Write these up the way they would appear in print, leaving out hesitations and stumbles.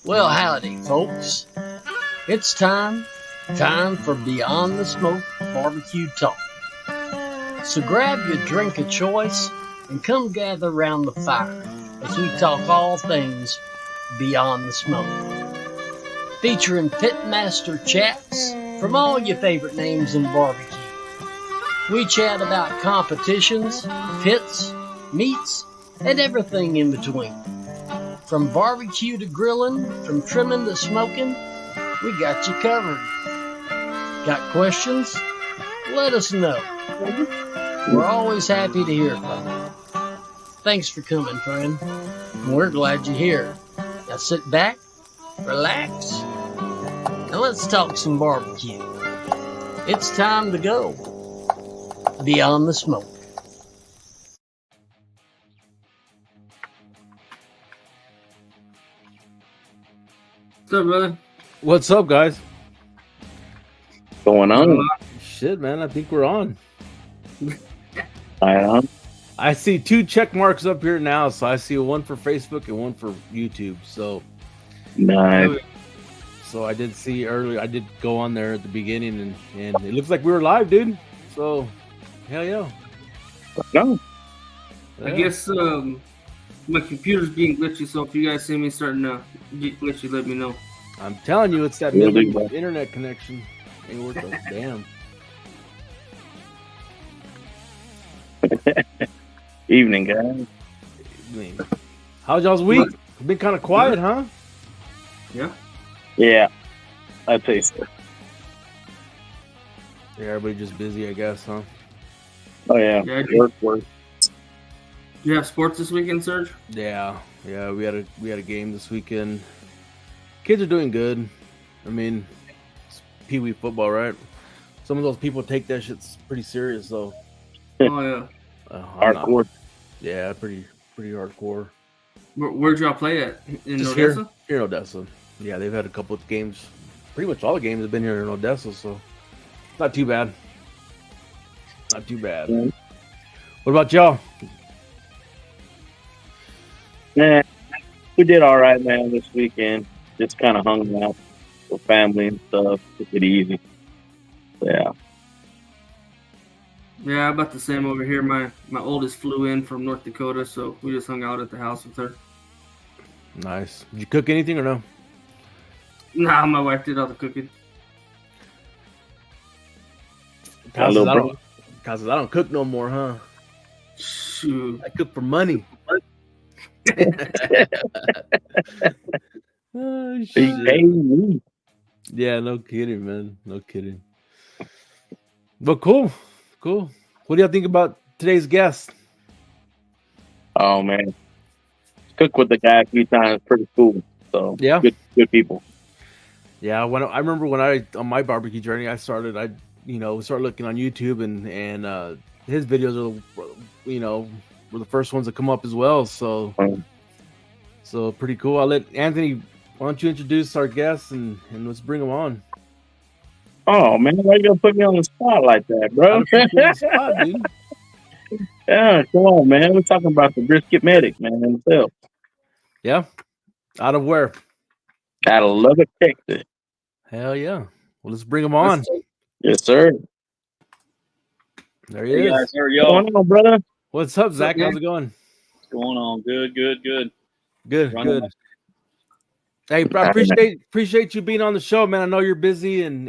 Well, howdy, folks. It's time for Beyond the Smoke Barbecue Talk. So grab your drink of choice and come gather around the fire as we talk all things Beyond the Smoke. Featuring pitmaster chats from all your favorite names in barbecue. We chat about competitions, pits, meats, and everything in between. From barbecue to grilling, from trimming to smoking, we got you covered. Got questions? Let us know. We're always happy to hear from you. Thanks for coming, friend. We're glad you're here. Now sit back, relax, and let's talk some barbecue. It's time to go Beyond the Smoke. What's up, brother? What's up, guys? Going on? Shit, man, I think we're on. On. I see 2 check marks up here now, so I see one for Facebook and one for YouTube. So Nice. So I did see earlier. I did go on there at the beginning, and it looks like we were live, dude. So hell yeah. No. I guess my computer's being glitchy, so if you guys see me starting to get glitchy, let me know. I'm telling you, it's that Will do, middle bro. internet connection. Ain't worth a damn. Evening, guys. I mean, how's y'all's week? Been kind of quiet, huh? Yeah. Yeah, I'd say so. Yeah, everybody just busy, I guess, huh? Oh yeah, Yeah, I do. work. Do you have sports this weekend, Serge? Yeah. We had a game this weekend. Kids are doing good. I mean, it's pee-wee football, right? Some of those people take that shit pretty serious, though. Oh yeah. I'm not. Hardcore. Yeah, pretty hardcore. Where'd y'all play at? In Just Odessa? here in Odessa. Yeah, they've had a couple of games. Pretty much all the games have been here in Odessa, so not too bad. Not too bad. Yeah. What about y'all? Nah, we did all right, man, this weekend. Just kind of hung out with family and stuff. Took it easy. Yeah. Yeah, about the same over here. My oldest flew in from North Dakota, so we just hung out at the house with her. Nice. Did you cook anything or no? Nah, my wife did all the cooking. Got a little bro. Cause I don't cook no more, huh? Shoot. I cook for money. Oh, He shit. paid me. Yeah, no kidding, man. No kidding. But cool. What do y'all think about today's guest? Oh man, cooked with the guy a few times. Pretty cool. So Yeah. good people. Yeah, I remember when on my barbecue journey, I started looking on YouTube and his videos are were the first ones that come up as well. So pretty cool. I'll let Anthony. Why don't you introduce our guests and let's bring them on. Oh man, why you gonna put me on the spot like that, bro? I'll put you on the spot, dude. Yeah, come on, man. We're talking about the Brisket medic, man, himself. Yeah, out of where? Out of Lubbock, Texas. Hell yeah. Well, let's bring him on. Yes, sir. There he Hey is. guys, how are What's y'all? going on, brother? What's up, Zach? man? How's it going? What's going on? Good. Good. Running Good. Hey, I appreciate you being on the show, man. I know you're busy and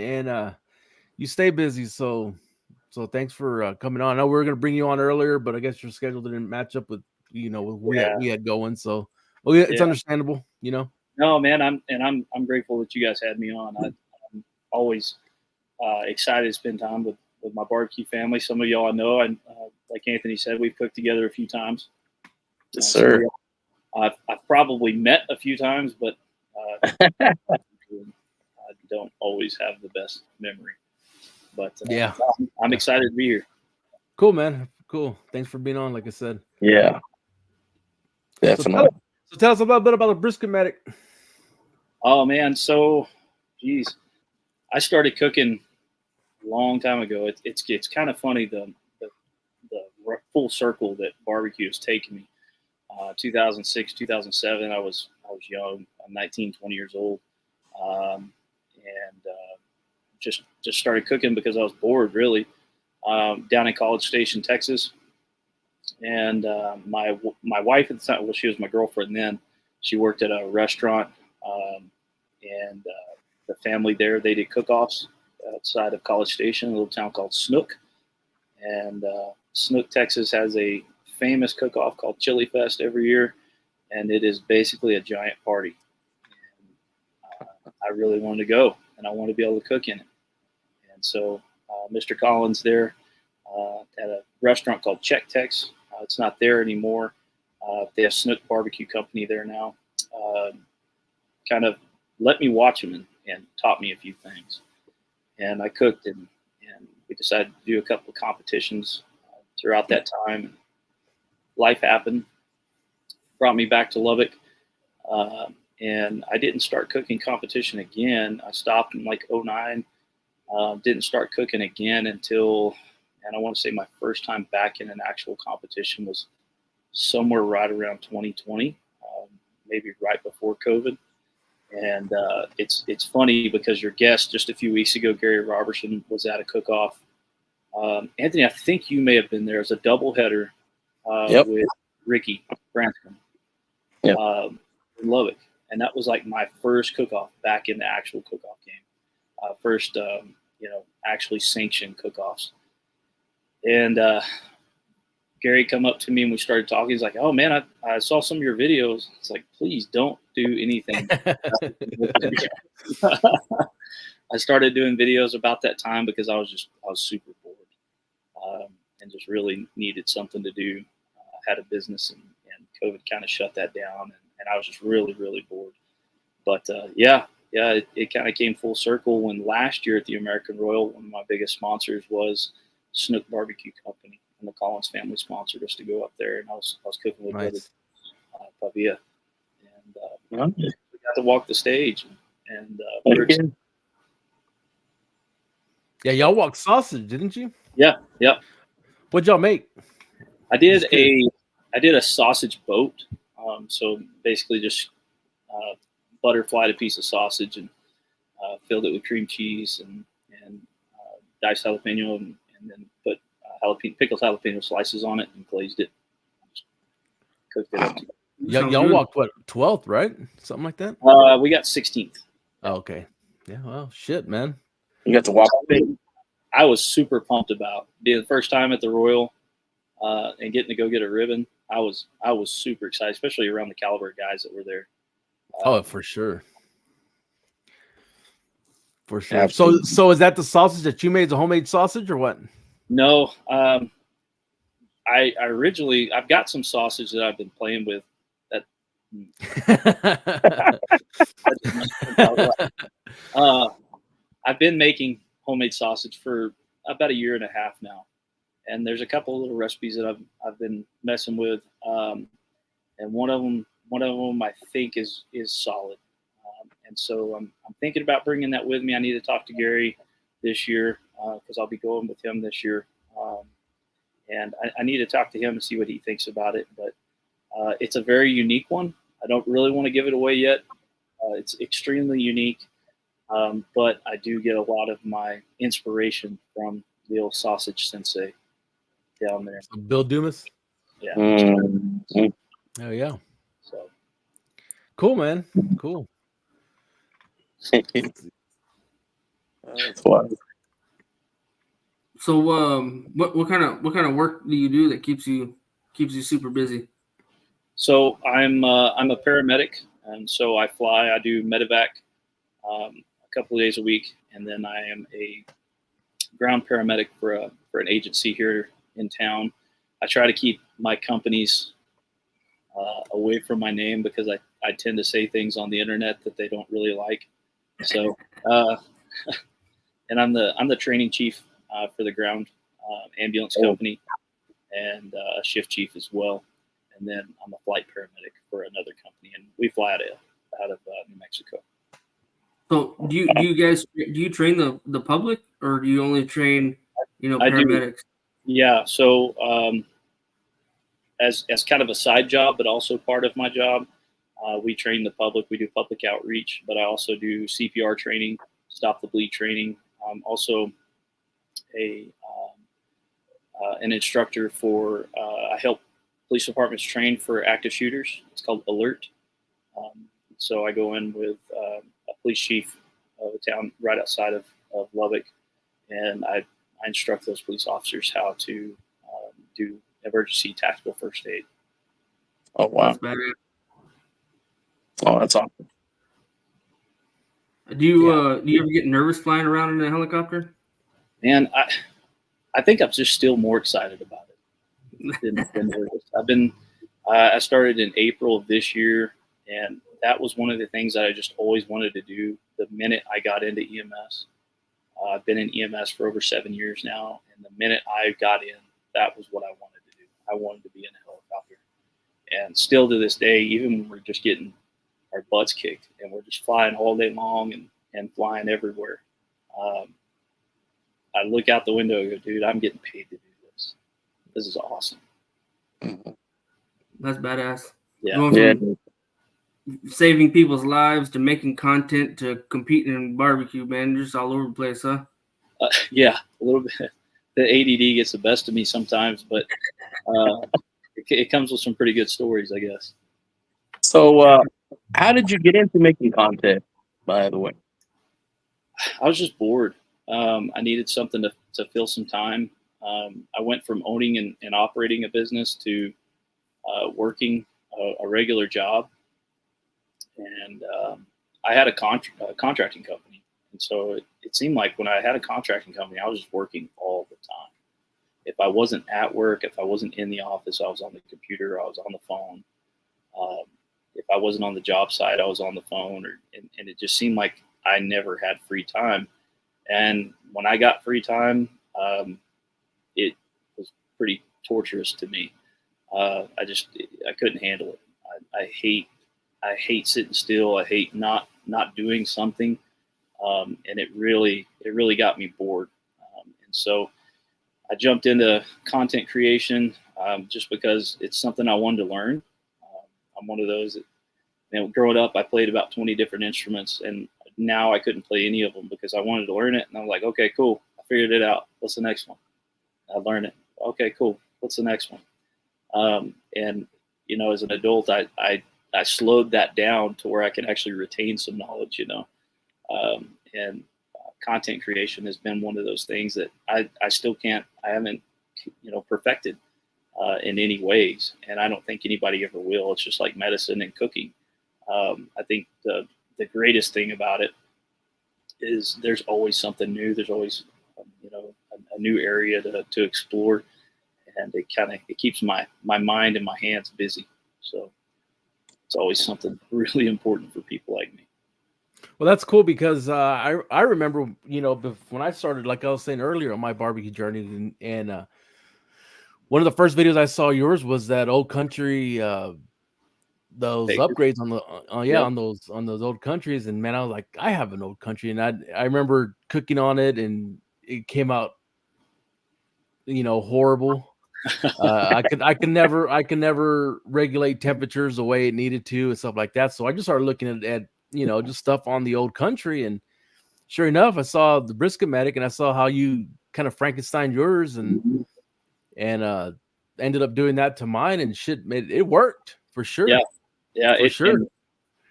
you stay busy, so thanks for coming on. I know we were gonna bring you on earlier, but I guess your schedule didn't match up with what we had going. So, it's Yeah. understandable, No, man, I'm grateful that you guys had me on. I'm always excited to spend time with my barbecue family. Some of y'all I know, and like Anthony said, we've cooked together a few times. Yes, sir. I've probably met a few times, but I don't always have the best memory. But Yeah. I'm excited to be here. Cool, man. Cool. Thanks for being on. Like I said, Yeah, definitely. So tell us a little bit about the Brisket medic. Oh man, so geez, I started cooking a long time ago. It's kind of funny the full circle that barbecue has taken me. 2006, 2007, I was was young. I'm 19, 20 years old, and just started cooking because I was bored, really. Down in College Station, Texas, and my wife at the time, well, she was my girlfriend then. She worked at a restaurant, and the family there, they did cook-offs outside of College Station, a little town called Snook. And Snook, Texas has a famous cook-off called Chili Fest every year, and it is basically a giant party. And, I really wanted to go, and I wanted to be able to cook in it. And so Mr. Collins there at a restaurant called Check Tex. It's not there anymore. They have Snook Barbecue Company there now. Kind of let me watch them and taught me a few things. And I cooked, and we decided to do a couple of competitions throughout that time. Life happened, brought me back to Lubbock, and I didn't start cooking competition again. I stopped in like 2009. Didn't start cooking again until, and I want to say my first time back in an actual competition was somewhere right around 2020, maybe right before COVID. And it's funny because your guest just a few weeks ago, Gary Robertson, was at a cook-off. Anthony, I think you may have been there as a doubleheader with Ricky Branscombe in Lubbock. And that was like my first cook-off back in the actual cook-off game. First, actually sanctioned cook-offs. And Gary come up to me and we started talking. He's like, "Oh man, I saw some of your videos." It's like, please don't do anything. I started doing videos about that time because I was super bored and just really needed something to do. I had a business and COVID kind of shut that down, and I was just really, really bored. But it kind of came full circle when last year at the American Royal, one of my biggest sponsors was Snook Barbecue Company, and the Collins family sponsored us to go up there, and I was cooking with Pavia, and we got to walk the stage, and yeah, y'all walked sausage, didn't you? Yeah. What'd y'all make? I did a sausage boat. So basically just butterflied a piece of sausage and filled it with cream cheese and diced jalapeno and then put pickled jalapeno slices on it and glazed it. Just cooked it up. Y'all walked what, 12th, right? Something like that? We got 16th. Oh, okay. Yeah, well, shit, man. You got to walk. I was super pumped about being the first time at the Royal and getting to go get a ribbon. I was super excited, especially around the caliber of guys that were there. For sure. For sure. Absolutely. So is that the sausage that you made? Is a homemade sausage or what? No, I originally, I've got some sausage that I've been playing with. I've been making homemade sausage for about a year and a half now, and there's a couple of little recipes that I've been messing with, and one of them I think is solid, and so I'm thinking about bringing that with me. I need to talk to Gary this year because I'll be going with him this year, and I need to talk to him and see what he thinks about it. But it's a very unique one. I don't really want to give it away yet. It's extremely unique, but I do get a lot of my inspiration from the old sausage sensei down there. Bill Dumas? Yeah. Oh, yeah. So cool, man. Cool. That's fun. So, what kind of work do you do that keeps you super busy? So I'm a paramedic, and so I fly. I do medevac a couple of days a week, and then I am a ground paramedic for an agency here in town. I try to keep my companies away from my name because I tend to say things on the internet that they don't really like. So, and I'm the training chief for the ground ambulance company, and a shift chief as well. And then I'm a flight paramedic for another company, and we fly out of New Mexico. So do you train the public, or do you only train paramedics? Yeah. So as kind of a side job, but also part of my job, We train the public. We do public outreach, but I also do CPR training, stop the bleed training. I'm also an instructor for. I help police departments train for active shooters. It's called Alert. So I go in with a police chief of a town right outside of Lubbock, and I instruct those police officers how to do emergency tactical first aid. Oh wow! That's badass. Oh, that's awesome. Do you ever get nervous flying around in a helicopter? Man, I think I'm just still more excited about it than nervous. I started in April of this year, and that was one of the things that I just always wanted to do the minute I got into EMS. I've been in EMS for over 7 years now, and the minute I got in, that was what I wanted to do. I wanted to be in a helicopter. And still to this day, even when we're just getting our butts kicked and we're just flying all day long and flying everywhere, I look out the window and go, dude, I'm getting paid to do this. This is awesome. That's badass. Yeah. Going from saving people's lives to making content to competing in barbecue, man, just all over the place, huh? Yeah, a little bit. The ADD gets the best of me sometimes, but it comes with some pretty good stories, I guess. So, how did you get into making content, by the way? I was just bored. I needed something to fill some time. I went from owning and operating a business to working a regular job. And I had a contracting company. And so it seemed like when I had a contracting company, I was just working all the time. If I wasn't at work, if I wasn't in the office, I was on the computer, I was on the phone. If I wasn't on the job site, I was on the phone. And it just seemed like I never had free time. And when I got free time, it was pretty torturous to me. I couldn't handle it. I hate sitting still. I hate not doing something. And it really got me bored. And so I jumped into content creation just because it's something I wanted to learn. I'm one of those that, growing up, I played about 20 different instruments, and now I couldn't play any of them because I wanted to learn it. And I'm like, okay, cool. I figured it out. What's the next one? I learned it. Okay, cool. What's the next one? And, as an adult, I slowed that down to where I can actually retain some knowledge, and content creation has been one of those things that I haven't, perfected in any ways. And I don't think anybody ever will. It's just like medicine and cooking. I think the greatest thing about it is there's always something new. There's always, a new area to explore. And it keeps my mind and my hands busy. So it's always something really important for people like me. Well, that's cool because I remember, when I started, like I was saying earlier, on my barbecue journey, and one of the first videos I saw yours was that old country, those upgrades on the on those old countries, and man, I was like, I have an old country, and I remember cooking on it, and it came out, horrible. I can never regulate temperatures the way it needed to and stuff like that. So I just started looking at just stuff on the old country, and sure enough, I saw the Brisket, and I saw how you kind of Frankenstein yours, and ended up doing that to mine, and shit, it worked for sure. Yeah, for sure.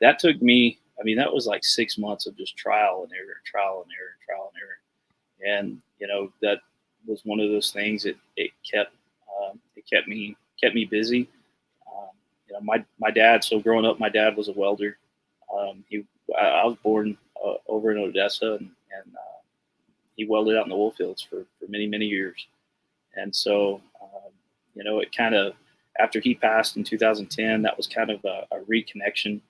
That took me. I mean, that was like 6 months of just trial and error. And that was one of those things that it kept me busy. My dad. So growing up, my dad was a welder. I was born over in Odessa, and he welded out in the oil fields for many years. And so, it kind of, after he passed in 2010, that was kind of a reconnection,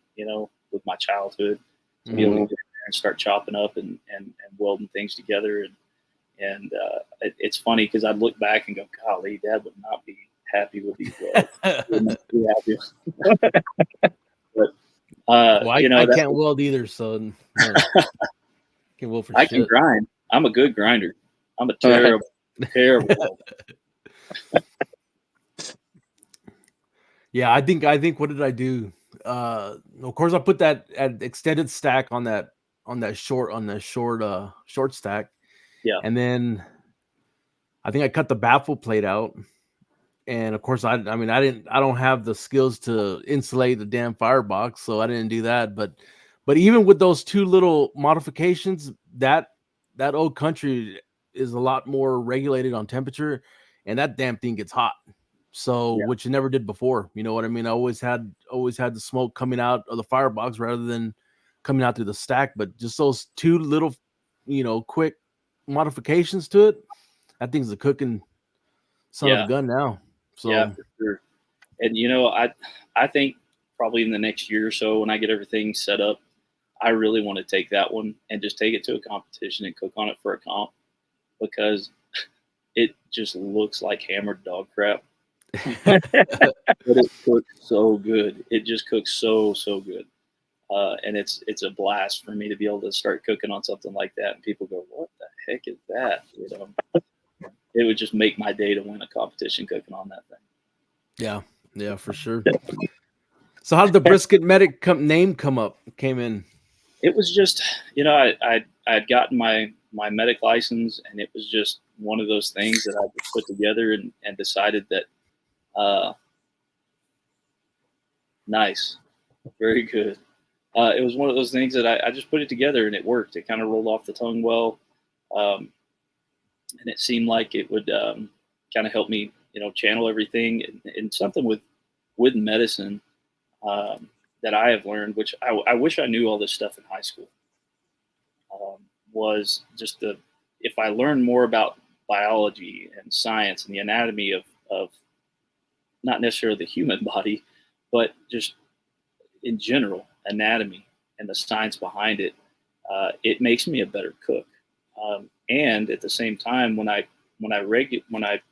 with my childhood, to be able to get there and start chopping up and welding things together. And it's funny because I'd look back and go, golly, Dad would not be happy with these welds. Would not be happy. But I can't weld either, so no. Can't weld for I shit. can grind. I'm a good grinder. I'm a terrible welder. Yeah, I think what did I do? Of course, I put that at extended stack on that short stack. Yeah. And then I think I cut the baffle plate out. And of course, I don't have the skills to insulate the damn firebox, so I didn't do that. But even with those two little modifications, that old country is a lot more regulated on temperature, and that damn thing gets hot. So, Yeah. which you never did before. You know what I mean? I always had the smoke coming out of the firebox rather than coming out through the stack. But just those two little, quick modifications to it, that thing's a cooking son of a gun now. So Yeah, for sure. And I think probably in the next year or so, when I get everything set up, I really want to take that one and just take it to a competition and cook on it for a comp, because it just looks like hammered dog crap. But it cooks so good. It just cooks so good. And it's a blast for me to be able to start cooking on something like that, and people go, "What the heck is that?" It would just make my day to win a competition cooking on that thing. Yeah, for sure. So how did the Brisket Medic name came in? It was just, I had gotten my medic license, and it was just one of those things that I just put together and decided that, nice, very good. It was one of those things that I just put it together, and it worked. It kind of rolled off the tongue well. And it seemed like it would kind of help me, channel everything, and something with medicine that I have learned, which I wish I knew all this stuff in high school, was just if I learned more about biology and science and the anatomy of not necessarily the human body, but just in general anatomy and the science behind it, it makes me a better cook. And at the same time, when I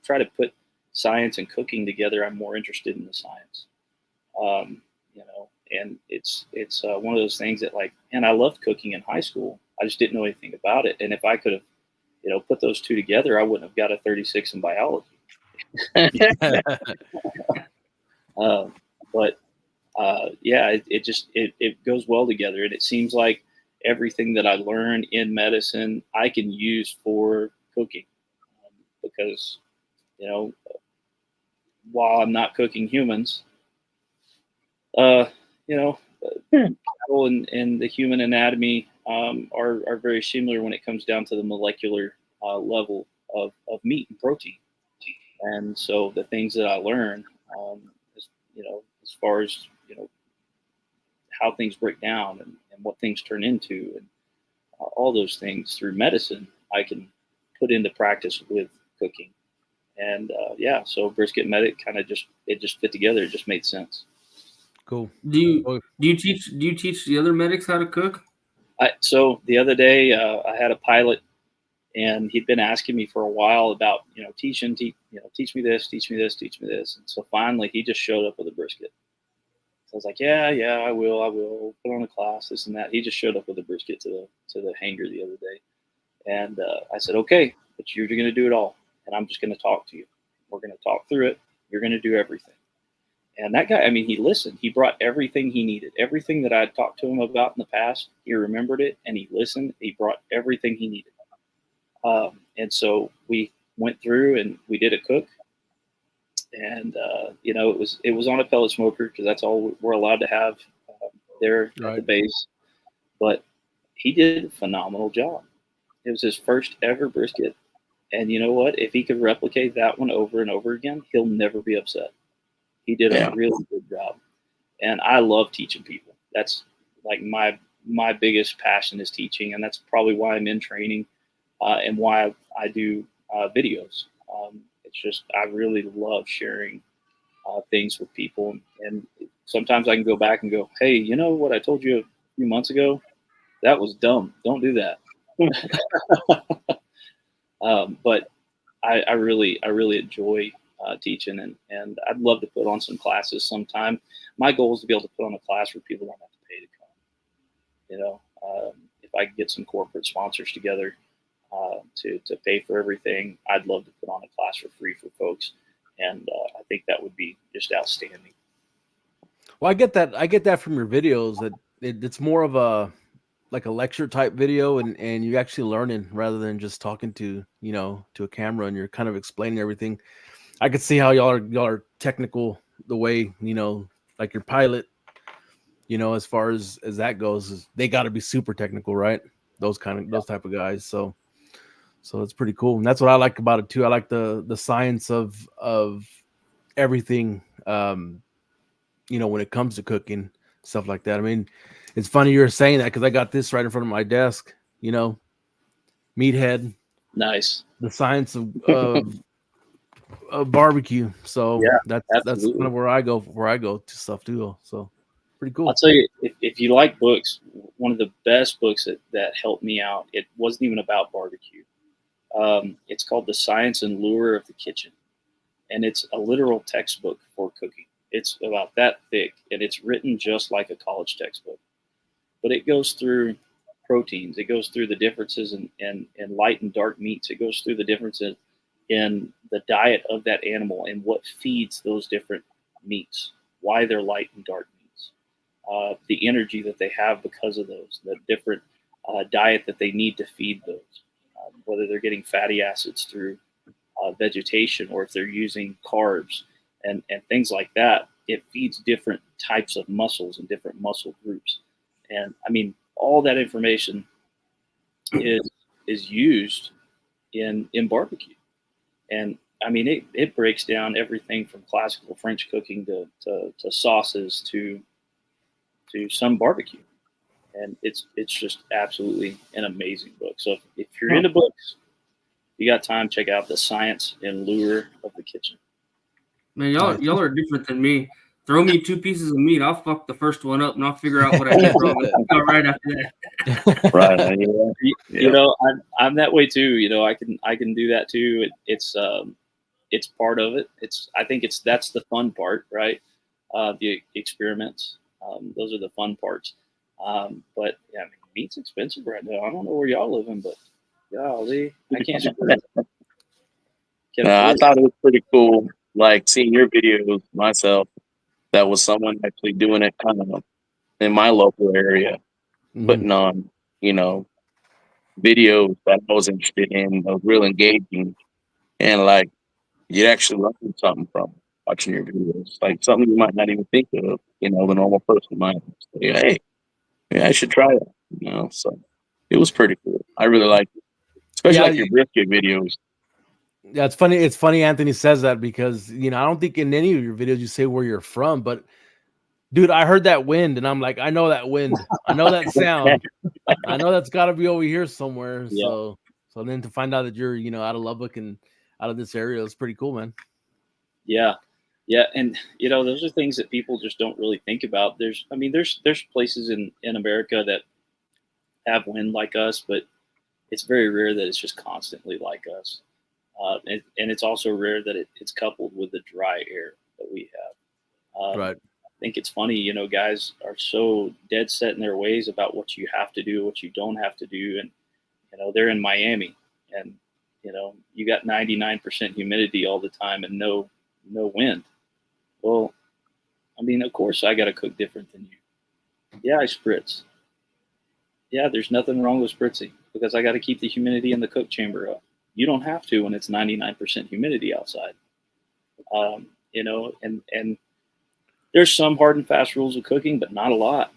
try to put science and cooking together, I'm more interested in the science. And it's one of those things that, like, and I loved cooking in high school. I just didn't know anything about it. And if I could have, put those two together, I wouldn't have got a 36 in biology. But it goes well together. And it seems like everything that I learned in medicine, I can use for cooking, because, while I'm not cooking humans, cattle and the human anatomy are very similar when it comes down to the molecular level of meat and protein. And so the things that I learn, as far as, how things break down and what things turn into, and all those things through medicine, I can put into practice with cooking. And so Brisket Medic kind of just fit together. It just made sense. Cool. Do you teach the other medics how to cook? So the other day, I had a pilot, and he'd been asking me for a while about, teach me this, teach me this, teach me this. And so finally, he just showed up with a brisket. So I was like, yeah, I will put on a class, this and that. He just showed up with a brisket to the hangar the other day, and I said, okay, but you're going to do it all, and I'm just going to talk to you. We're going to talk through it. You're going to do everything. And that guy, he listened. He brought everything he needed. Everything that I had talked to him about in the past, he remembered it, and he listened. He brought everything he needed. And so we went through and we did a cook. And, it was on a pellet smoker, because that's all we're allowed to have there at the base. But he did a phenomenal job. It was his first ever brisket. And you know what? If he could replicate that one over and over again, he'll never be upset. He did a really good job. And I love teaching people. That's like my biggest passion is teaching. And that's probably why I'm in training and why I do videos. It's just, I really love sharing things with people. And sometimes I can go back and go, hey, you know what I told you a few months ago? That was dumb. Don't do that. But I really enjoy teaching, and I'd love to put on some classes sometime. My goal is to be able to put on a class where people don't have to pay to come. If I could get some corporate sponsors together to pay for everything, I'd love to put on a class for free for folks, and I think that would be just outstanding. Well, I get that. I get that from your videos. That it's more of a like a lecture type video, and you're actually learning rather than just talking to to a camera, and you're kind of explaining everything. I could see how y'all are technical the way like your pilot. As far as that goes, is they got to be super technical, right? Those type of guys. So it's pretty cool, and that's what I like about it too. I like the science of everything. When it comes to cooking, stuff like that. I mean, it's funny you're saying that because I got this right in front of my desk. Meathead, Nice. the science of barbecue. So Yeah, that's kind absolutely. of where I go to stuff too. So pretty I'll cool. tell you, if you like books, one of the best books that helped me out, it wasn't even about barbecue. It's called The Science and Lure of the Kitchen. And it's a literal textbook for cooking. It's about that thick, and it's written just like a college textbook. But it goes through proteins. It goes through the differences in light and dark meats. It goes through the differences in the diet of that animal and what feeds those different meats, why they're light and dark meats, the energy that they have because of those, the different diet that they need to feed those, whether they're getting fatty acids through vegetation or if they're using carbs and things like that. It feeds different types of muscles and different muscle groups. And I mean, all that information is used in barbecue. And I mean, it breaks down everything from classical French cooking to sauces to some barbecue. And it's just absolutely an amazing book. So if you're into books, you got time, check out The Science and Lure of the Kitchen. Man, y'all are different than me. Throw me 2 pieces of meat, I'll fuck the first one up and I'll figure out what I did wrong. All right after that. Right. You know, I'm that way too. You know, I can do that too. It's part of it. I think that's the fun part, right? The experiments. Those are the fun parts. But yeah, I mean, meat's expensive right now. I don't know where y'all living, but golly, I can't. I thought it was pretty cool, like seeing your videos myself. That was someone actually doing it kind of in my local area, putting on, you know, videos that I was interested in, real engaging, and like you'd actually learn something from watching your videos, like something you might not even think of. The normal person might say, "Hey, yeah, I should try that." So it was pretty cool. I really liked it, especially Yeah, like your brisket videos. yeah, it's funny. It's funny Anthony says that because I don't think in any of your videos you say where you're from, but dude, I heard that wind and I'm like, I know that wind. I know that sound. I know that's got to be over here somewhere. Yeah. So then to find out that you're, out of Lubbock and out of this area is pretty cool, man. Yeah. Yeah. And, those are things that people just don't really think about. There's places in America that have wind like us, but it's very rare that it's just constantly like us. And it's also rare that it's coupled with the dry air that we have. Right. I think it's funny, guys are so dead set in their ways about what you have to do, what you don't have to do. And, they're in Miami and, you got 99% humidity all the time and no wind. Well, I mean, of course I got to cook different than you. Yeah, I spritz. Yeah, there's nothing wrong with spritzing because I got to keep the humidity in the cook chamber up. You don't have to when it's 99% humidity outside. And there's some hard and fast rules of cooking, but not a lot.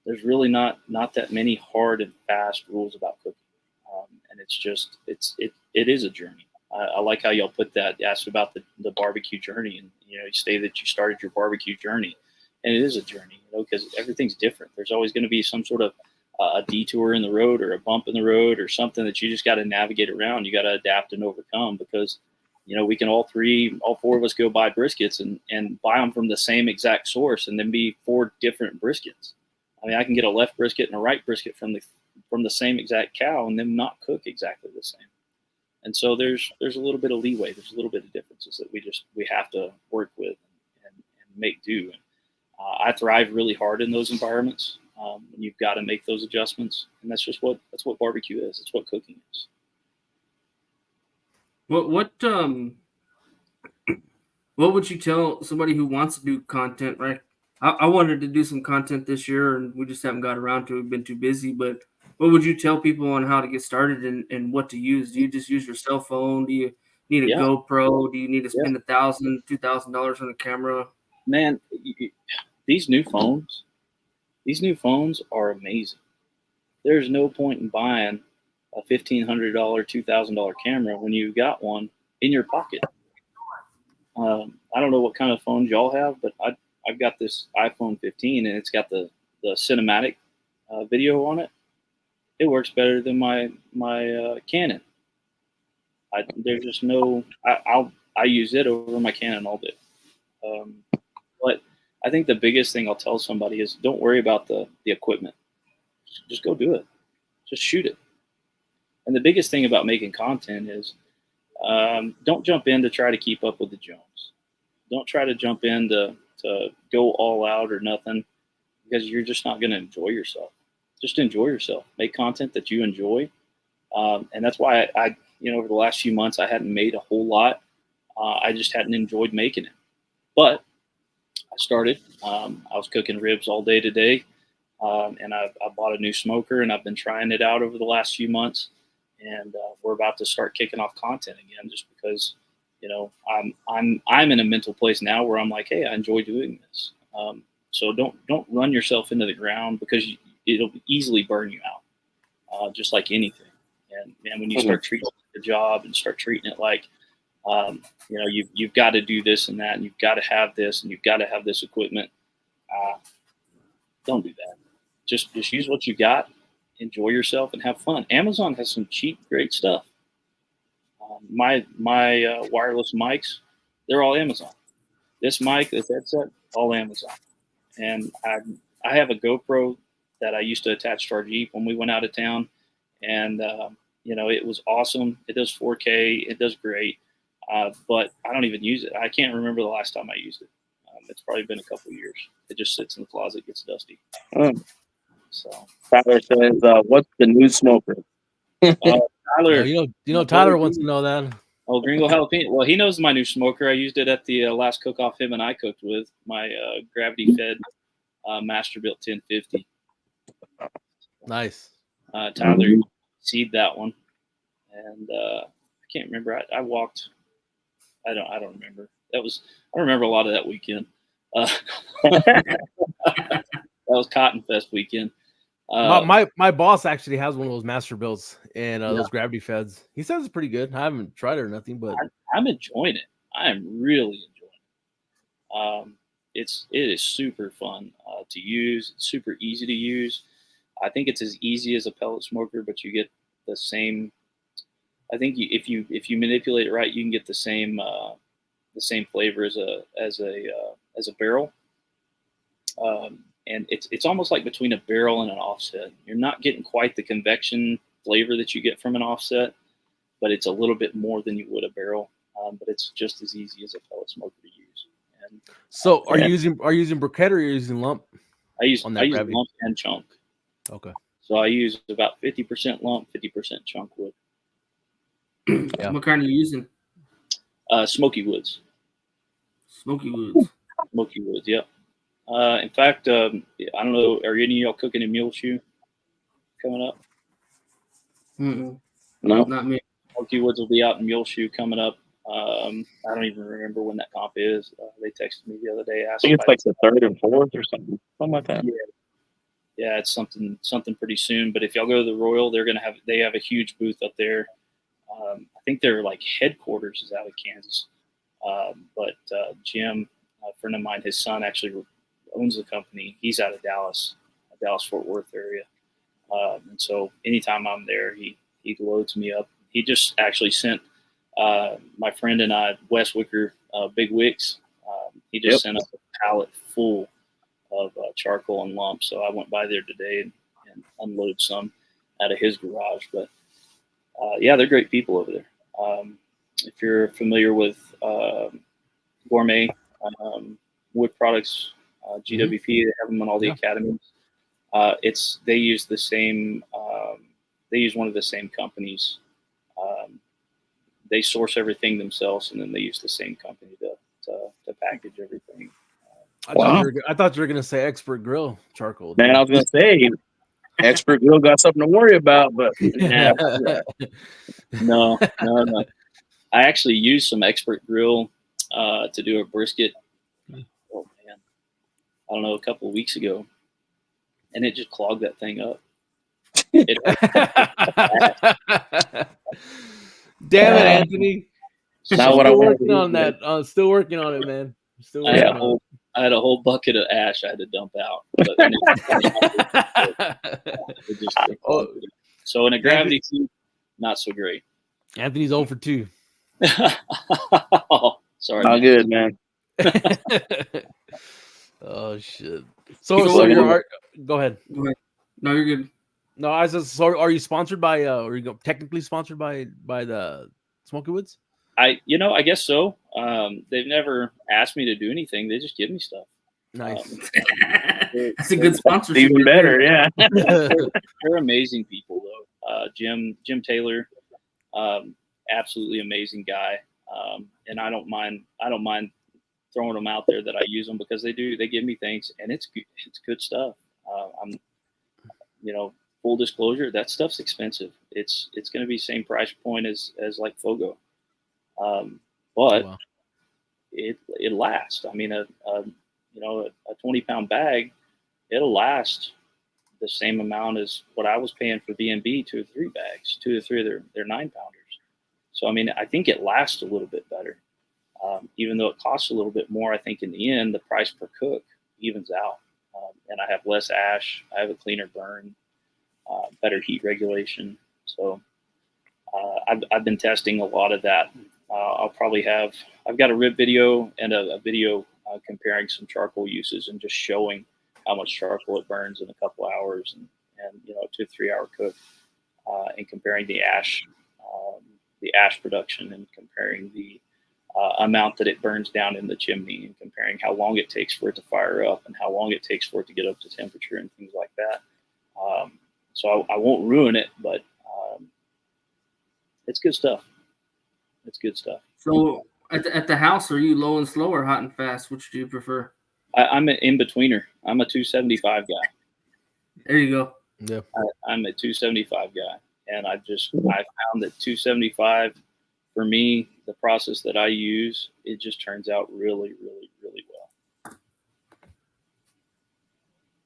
There's really not that many hard and fast rules about cooking. And it's just it is a journey. I like how y'all put that. Asked about the barbecue journey, and you say that you started your barbecue journey, and it is a journey, because everything's different. There's always going to be some sort of a detour in the road or a bump in the road or something that you just got to navigate around. You got to adapt and overcome because we can all four of us go buy briskets and buy them from the same exact source and then be 4 different briskets. I mean, I can get a left brisket and a right brisket from the same exact cow and them not cook exactly the same. And so there's a little bit of leeway. There's a little bit of differences that we have to work with and make do. And I thrive really hard in those environments. You've got to make those adjustments, and that's what barbecue is. It's what cooking is. What would you tell somebody who wants to do content, right? I wanted to do some content this year, and we just haven't got around to it. We've been too busy. But what would you tell people on how to get started and what to use? Do you just use your cell phone? Do you need a Yeah, GoPro? Do you need to yeah, spend $1,000, $2,000 on a camera? man. These new phones, are amazing. There's no point in buying a $1,500, $2,000 camera when you've got one in your pocket. I don't know what kind of phones y'all have, but I've got this iPhone 15 and it's got the cinematic video on it. It works better than my Canon. There's just no. I use it over my Canon all day. Um, but I think the biggest thing I'll tell somebody is don't worry about the equipment. Just go do it. Just shoot it. And the biggest thing about making content is don't jump in to try to keep up with the Jones. Don't try to jump in to go all out or nothing because you're just not going to enjoy yourself. Just enjoy yourself. Make content that you enjoy. And that's why I, over the last few months, I hadn't made a whole lot. I just hadn't enjoyed making it. But I started. I was cooking ribs all day today. And I bought a new smoker and I've been trying it out over the last few months. And we're about to start kicking off content again, just because, I'm in a mental place now where I'm like, hey, I enjoy doing this. So don't run yourself into the ground because it'll easily burn you out, just like anything. And when you start treating the job and start treating it like, you've got to do this and that, and you've got to have this, and you've got to have this equipment. Don't do that. Just use what you got, enjoy yourself, and have fun. Amazon has some cheap, great stuff. My wireless mics, they're all Amazon. This mic, this headset, all Amazon. And I have a GoPro that I used to attach to our Jeep when we went out of town, and it was awesome. It does 4K. It does great, but I don't even use it. I can't remember the last time I used it. It's probably been a couple of years. It just sits in the closet, gets dusty. So Tyler says, "What's the new smoker?" Tyler, Tyler wants to know that. Oh, Gringo Jalapeno. Well, he knows my new smoker. I used it at the last cook-off him and I cooked with my gravity-fed Masterbuilt 1050. Nice. Tyler seed that one, and I can't remember. I walked. I don't remember. I don't remember a lot of that weekend. That was Cotton Fest weekend. My boss actually has one of those master builds and those gravity feds. He says it's pretty good. I haven't tried it or nothing, but I'm enjoying it. I am really enjoying it. It is super fun to use. It's super easy to use. I think it's as easy as a pellet smoker, but you get the same. I think if you manipulate it right, you can get the same flavor as a barrel. And it's almost like between a barrel and an offset. You're not getting quite the convection flavor that you get from an offset, but it's a little bit more than you would a barrel. But it's just as easy as a pellet smoker to use. And so, are you using briquette or are you using lump? I use lump and chunk. Okay. So I use about 50% lump, 50% chunk wood. Yeah. What kind are you using? Smoky woods. Smoky woods. Smoky woods. Yep. In fact, I don't know. Are any of y'all cooking a mule shoe coming up? No, not me. Smoky Woods will be out in mule shoe coming up. I don't even remember when that comp is. They texted me the other day. I think it's like the 3rd and 4th or something like that. Yeah, it's something pretty soon. But if y'all go to the Royal, they have a huge booth up there. I think their headquarters is out of Kansas. But Jim, a friend of mine, his son actually owns the company. He's out of Dallas Fort Worth area. And so anytime I'm there, he loads me up. He just actually sent my friend and I, Wes Wicker, Big Wicks. He just sent us a pallet full of charcoal and lump. So I went by there today and unloaded some out of his garage. But they're great people over there. If you're familiar with Gourmet Wood Products, GWP, they have them on all the academies. They use the same. They use one of the same companies. They source everything themselves, and then they use the same company to package everything. I thought you were gonna say expert grill charcoal. Man, I was gonna say expert grill got something to worry about, but yeah, No. I actually used some expert grill to do a brisket. Oh man, I don't know, a couple of weeks ago, and it just clogged that thing up. Damn it, Anthony! not what I Still want working on that. Still working on it, man. Still I working had, on I had a whole bucket of ash I had to dump out. But it just so in a gravity feed, not so great. Anthony's 0 for 2. Oh, sorry. not good, man. Oh shit! So you're go ahead. Go ahead. No, you're good. No, I was just, so are you sponsored by? Are you technically sponsored by the Smoky Woods? I guess so. They've never asked me to do anything. They just give me stuff. Nice. It's a good sponsorship. Even better, yeah. They're amazing people, though. Jim Taylor, absolutely amazing guy. And I don't mind throwing them out there that I use them because they give me things, and it's good stuff. I'm, full disclosure, that stuff's expensive. It's going to be same price point as like Fogo, but Wow. it lasts. I mean, a 20-pound bag, it'll last the same amount as what I was paying for B&B 2 or 3 bags, 2 or 3 of their 9-pounders. So I mean, I think it lasts a little bit better, even though it costs a little bit more. I think in the end, the price per cook evens out, and I have less ash. I have a cleaner burn, better heat regulation. So I've been testing a lot of that. I've got a rib video and a video comparing some charcoal uses and just showing how much charcoal it burns in a couple hours and a 2 or 3 hour cook, and comparing the ash production and comparing the amount that it burns down in the chimney and comparing how long it takes for it to fire up and how long it takes for it to get up to temperature and things like that. So I won't ruin it, but it's good stuff. It's good stuff. So at the house, are you low and slow or hot and fast? Which do you prefer? I'm an in-betweener. I'm a 275 guy. There you go. Yeah. I'm a 275 guy. And I found that 275, for me, the process that I use, it just turns out really, really, really well.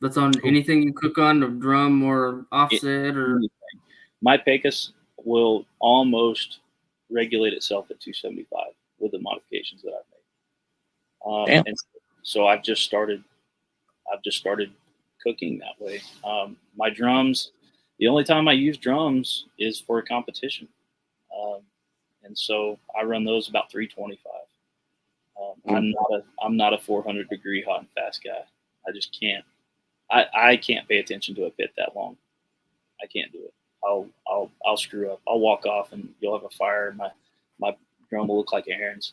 That's on anything you cook on, a drum or offset or anything. My Pecos will almost regulate itself at 275 with the modifications that I've made. And so I've just started cooking that way. My drums, the only time I use drums is for a competition. And so I run those about 325. I'm not a 400 degree hot and fast guy. I just can't. I can't pay attention to a pit that long. I can't do it. I'll screw up. I'll walk off and you'll have a fire. My drum will look like Aaron's,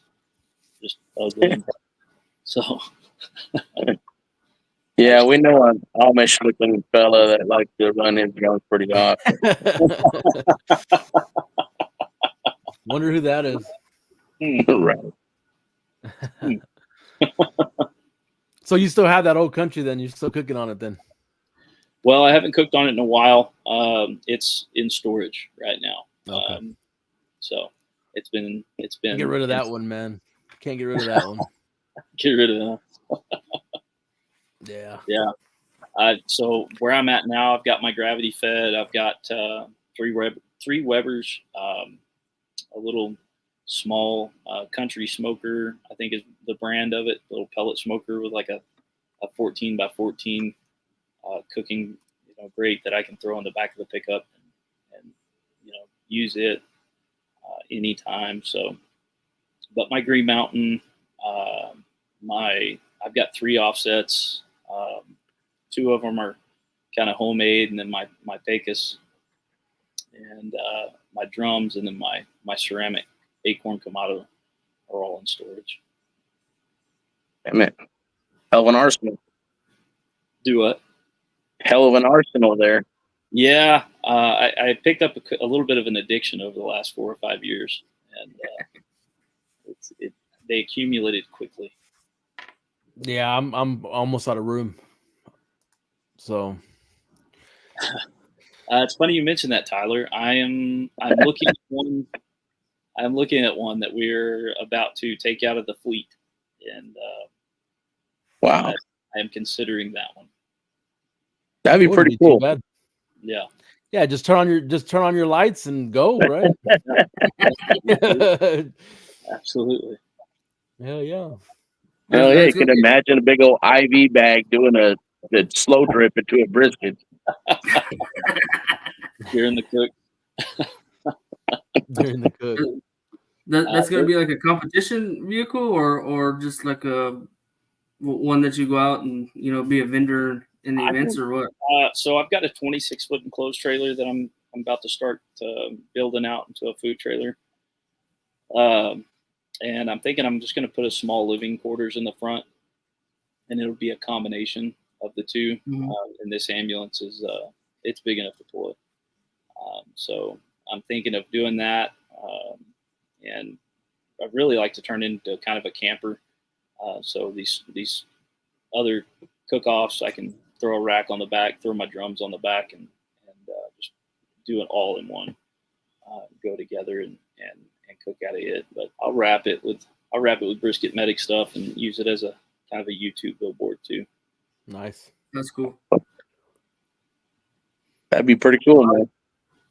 just ugly. So. Yeah, we know an Amish-looking fella that likes to run his drums pretty hot. Wonder who that is. Right. So you still have that old country then? You're still cooking on it then? Well, I haven't cooked on it in a while. It's in storage right now. Okay. So it's been. Get rid of that one, man. Can't get rid of that one. Get rid of that. Yeah. Yeah. So where I'm at now, I've got my gravity fed. I've got 3 Webers, a little small country smoker, I think is the brand of it, a little pellet smoker with like a 14 by 14 cooking grate that I can throw in the back of the pickup and use it anytime. So, but my Green Mountain, I've got 3 offsets. 2 of them are kind of homemade, and then my Pecos and my drums, and then my ceramic Acorn Kamado are all in storage. Damn it. Hell of an arsenal. Do what? Hell of an arsenal there. Yeah, I picked up a little bit of an addiction over the last 4 or 5 years, and they accumulated quickly. Yeah, I'm almost out of room. So It's funny you mentioned that, Tyler. I'm looking at one. I'm looking at one that we're about to take out of the fleet, and Wow, I am considering that one. that'd it be wouldn't pretty be too cool. bad. Yeah. Yeah, just turn on your lights and go, right? Absolutely. Hell yeah. Hell yeah, you That's can gonna be imagine a big old IV bag doing the slow drip into a brisket. You're in the cook. During the cook. that's gonna be like a competition vehicle, or just like a one that you go out and be a vendor in the I events, think, or what? so I've got a 26-foot enclosed trailer that I'm about to start building out into a food trailer. And I'm thinking I'm just going to put a small living quarters in the front, and it'll be a combination of the two. Mhm. And this ambulance is it's big enough to pull it. So I'm thinking of doing that, and I'd really like to turn into kind of a camper. So these other cook-offs, I can throw a rack on the back, throw my drums on the back, and just do it all in one. Go together and cook out of it. But I'll wrap it with Brisket Medic stuff and use it as a kind of a YouTube billboard too. Nice. That's cool. That'd be pretty cool, man.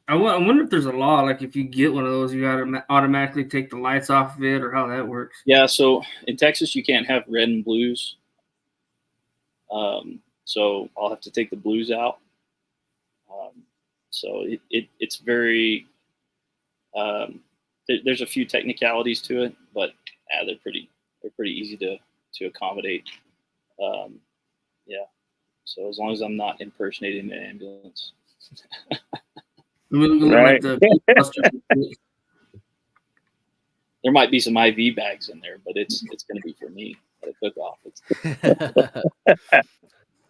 I wonder if there's a law, like if you get one of those, you gotta automatically take the lights off of it, or how that works. Yeah. So in Texas, you can't have red and blues. So I'll have to take the blues out. So it's very there's a few technicalities to it, but they're pretty easy to accommodate. Yeah. So as long as I'm not impersonating an ambulance. Right. There might be some IV bags in there, but it's going to be for me at a cook-off.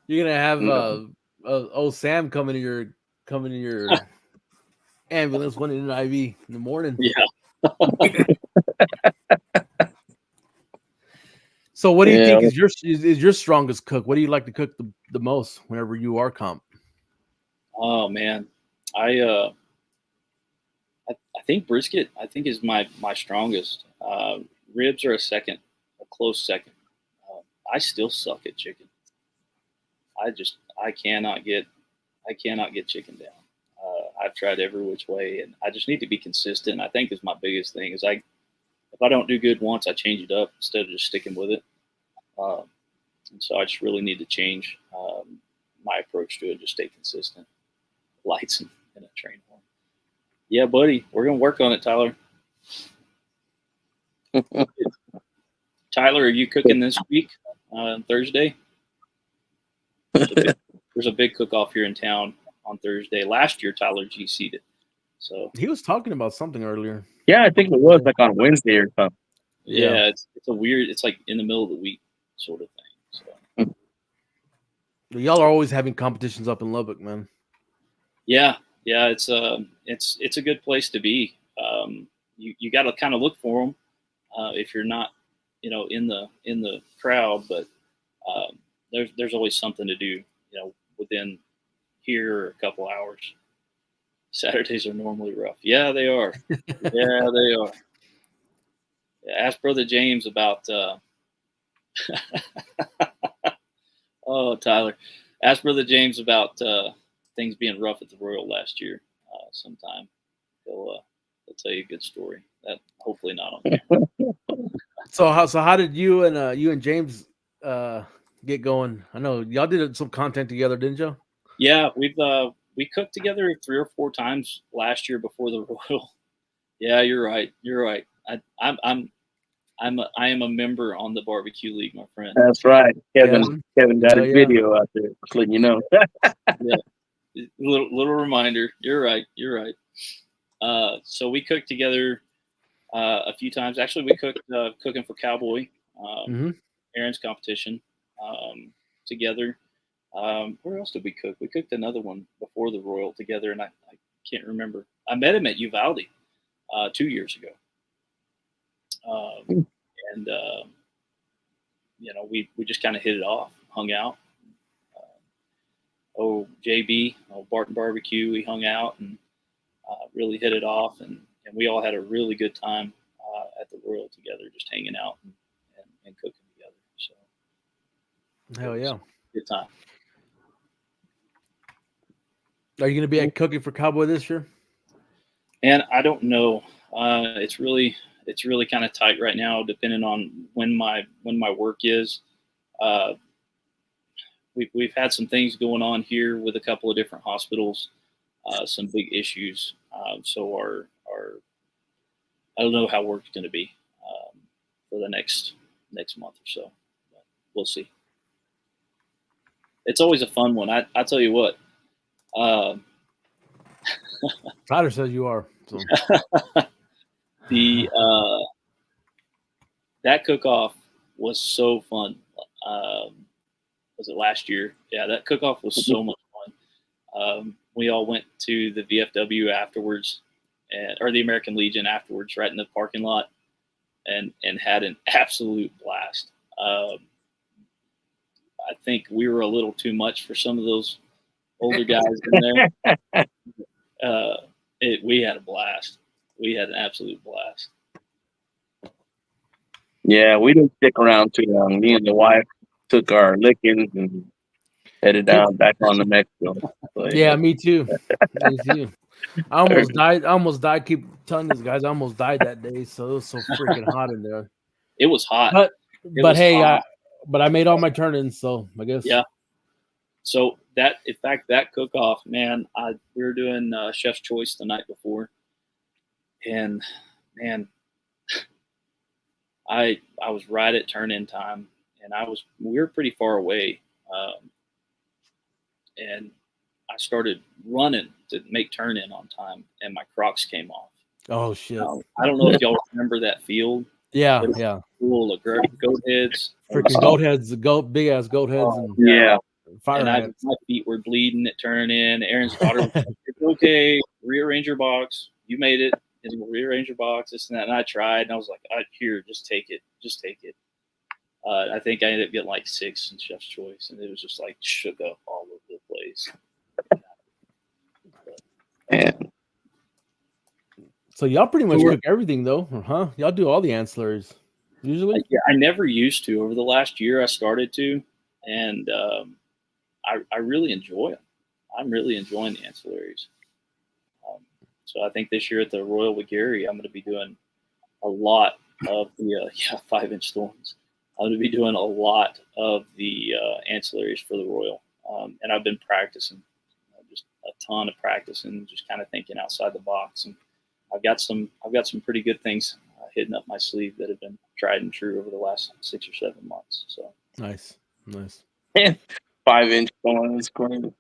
You're gonna have No. old Sam coming to your ambulance, one in an IV in the morning. Yeah. So what do you Yeah. think is your strongest cook? What do you like to cook the most whenever you are comp? Oh man, I think brisket. I think is my strongest. Ribs are a close second. I still suck at chicken. I cannot get chicken down. I've tried every which way, and I just need to be consistent. I think is my biggest thing. Is if I don't do good once, I change it up instead of just sticking with it. And so I just really need to change my approach to it. Just stay consistent. Lights and a train horn. Yeah, buddy, we're gonna work on it, Tyler. Tyler, are you cooking this week on Thursday? There's a big cook-off here in town on Thursday. Last year, Tyler GC'd it. So He was talking about something earlier. Yeah, I think it was like on Wednesday or something. yeah, it's a weird. It's like in the middle of the week sort of thing. So Y'all are always having competitions up in Lubbock, man. yeah, it's a good place to be. You got to kind of look for them if you're not, in the crowd. But there's always something to do, within here a couple hours. Saturdays are normally rough. Yeah, they are. Yeah, they are. Ask Brother James about. Oh, Tyler, ask Brother James about things being rough at the Royal last year. Sometime he'll tell you a good story. That hopefully not on camera. So how did you and James get going? I know y'all did some content together, didn't you? Yeah, we cooked together 3 or 4 times last year before the Royal. Yeah, you're right. I am a member on the barbecue league, my friend. That's right. Kevin got his video out there. Just letting you know. Yeah. Little reminder. You're right. So we cooked together a few times. Actually, we cooked cooking for Cowboy, Aaron's competition together. Where else did we cook? We cooked another one before the Royal together, and I can't remember. I met him at Uvalde 2 years ago. And we just kind of hit it off, hung out. JB, Barton Barbecue, we hung out and really hit it off, and we all had a really good time at the Royal together, just hanging out and cooking together. So, hell yeah, good time. Are you going to be at Cooking for Cowboy this year? And I don't know. It's really kind of tight right now, depending on when my work is. We've had some things going on here with a couple of different hospitals, some big issues. So our I don't know how work's going to be for the next month or so. But we'll see. It's always a fun one. I tell you what. Tyler says you are. So. That cook-off was so fun. Was it last year? Yeah, that cook-off was so much fun. We all went to the VFW afterwards, or the American Legion afterwards, right in the parking lot, and had an absolute blast. I think we were a little too much for some of those older guys in there. We had a blast. We had an absolute blast. Yeah, we didn't stick around too long. Me and the wife took our lickings and headed down back on to Mexico. But, yeah, me too. Me too. I almost died. Keep telling these guys I almost died that day. So it was so freaking hot in there. It was hot. But hey, I made all my turn-ins, so I guess. Yeah. So in fact, that cook-off, man, we were doing Chef's Choice the night before, and man, I was right at turn-in time, and we were pretty far away, and I started running to make turn-in on time, and my Crocs came off. Oh shit! I don't know if y'all remember that field. Yeah. Full of goat heads. Freaking goat heads, big ass goat heads, and yeah. fire and my feet were bleeding at turn-in. Aaron's daughter was like, "It's okay, rearrange your box. You made it. And we'll rearrange your box, this and that." And I tried, and I was like, "Here, just take it. Just take it." I think I ended up getting like 6 in Chef's Choice, and it was just like shook up all over the place. Man. So y'all pretty much cook everything, though, huh? Y'all do all the ancillaries usually. Yeah, I never used to. Over the last year, I started to, and I really enjoy it. I'm really enjoying the ancillaries. So I think this year at the Royal with Gary, I'm going to be doing a lot of the 5-inch thorns. I'm going to be doing a lot of the ancillaries for the Royal, and I've been practicing, just a ton of practicing, just kind of thinking outside the box. And I've got some pretty good things hidden up my sleeve that have been tried and true over the last 6 or 7 months. So nice. 5-inch thorns, crazy.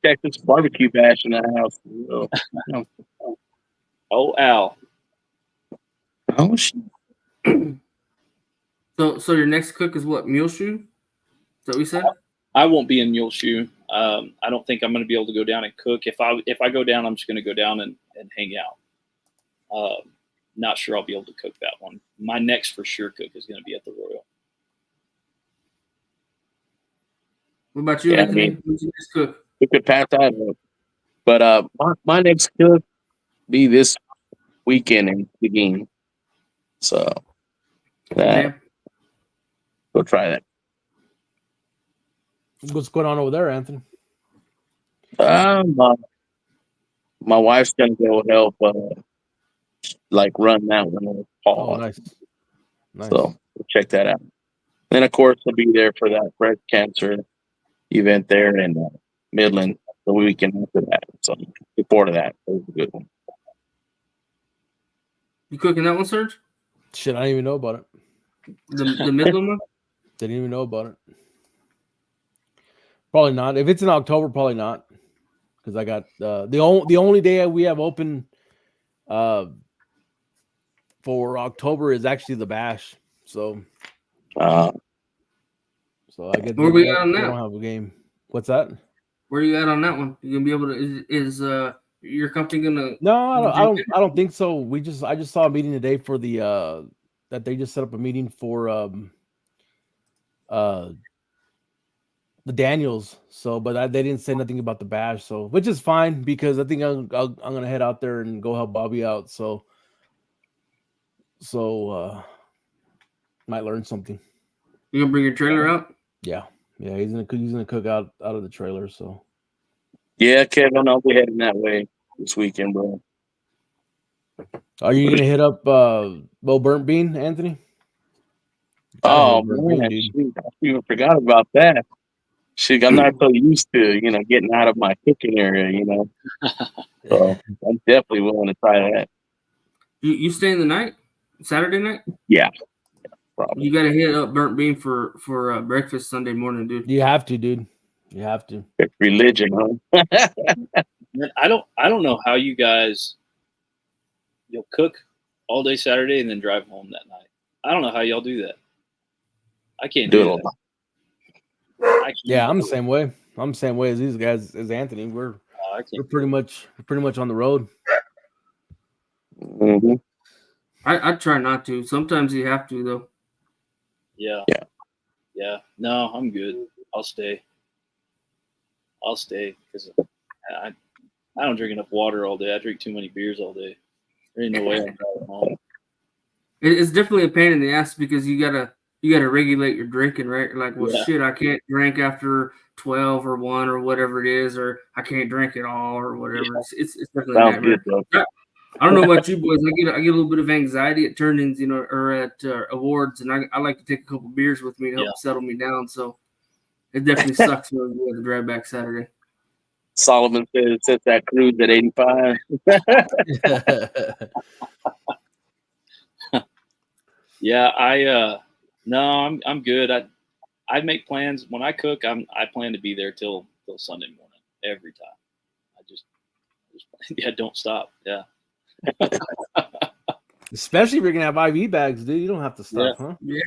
Texas barbecue bash in the house. Oh, Al. Oh shit. So your next cook is what, mule shoe? Is that what you said? I won't be in mule shoe. I don't think I'm going to be able to go down and cook. If I go down, I'm just going to go down and hang out. Not sure I'll be able to cook that one. My next for sure cook is going to be at the Royal. What about you, Anthony? Who's your next cook? We could pass that up. But my next cook be this weekend in the game. So that go try that. What's going on over there, Anthony? My wife's gonna go help run that one with Paul. Oh, nice. So we'll check that out. Then of course I'll be there for that breast cancer event there in Midland the weekend after that. So before that, it was a good one. You cooking that one, Serge? Shit, I didn't even know about it. The Midland one? Didn't even know about it. Probably not. If it's in October, probably not. Because I got the only day we have open for October is actually the bash. So I get. Where we at on that? I don't have a game. What's that? Where are you at on that one? You gonna be able to? Is Your company gonna? No, I don't think so. I just saw a meeting today for the that they just set up a meeting for the Daniels. So, but they didn't say nothing about the bash. So, which is fine because I think I'm gonna head out there and go help Bobby out. So might learn something. You gonna bring your trailer out? Yeah, he's gonna cook out of the trailer. So Yeah, Kevin, I'll be heading that way this weekend, bro. are you gonna hit up Burnt Bean, Anthony? Oh man, shoot, I even forgot about that. Shoot, I'm not so used to getting out of my cooking area, So I'm definitely willing to try that. You staying the night? Saturday night? Yeah, probably. You gotta hit up Burnt Bean for breakfast Sunday morning, dude. You have to, dude. You have to. It's religion, huh? Man, I don't know how you guys you'll cook all day Saturday and then drive home that night. I don't know how y'all do that. I can't do that. Yeah, I'm the same way. I'm the same way as these guys, as Anthony. We're pretty much on the road. Mm-hmm. I try not to. Sometimes you have to, though. Yeah. No, I'm good. I'll stay because I don't drink enough water all day. I drink too many beers all day. There ain't no way I'm driving home. It's definitely a pain in the ass because you gotta regulate your drinking, right? Like, well, shit, I can't drink after 12 or 1 or whatever it is, or I can't drink at all or whatever. Yeah. It's definitely a nightmare. I don't know about you boys. I get a little bit of anxiety at turn-ins, or at awards, and I like to take a couple beers with me to help settle me down. So it definitely sucks when we have to drive back Saturday. Solomon says it sets that cruise at 85. Yeah, no, I'm good. I make plans when I cook. I plan to be there till Sunday morning every time. I just don't stop. Yeah. Especially if you're gonna have IV bags, dude. You don't have to stop, huh? Yeah.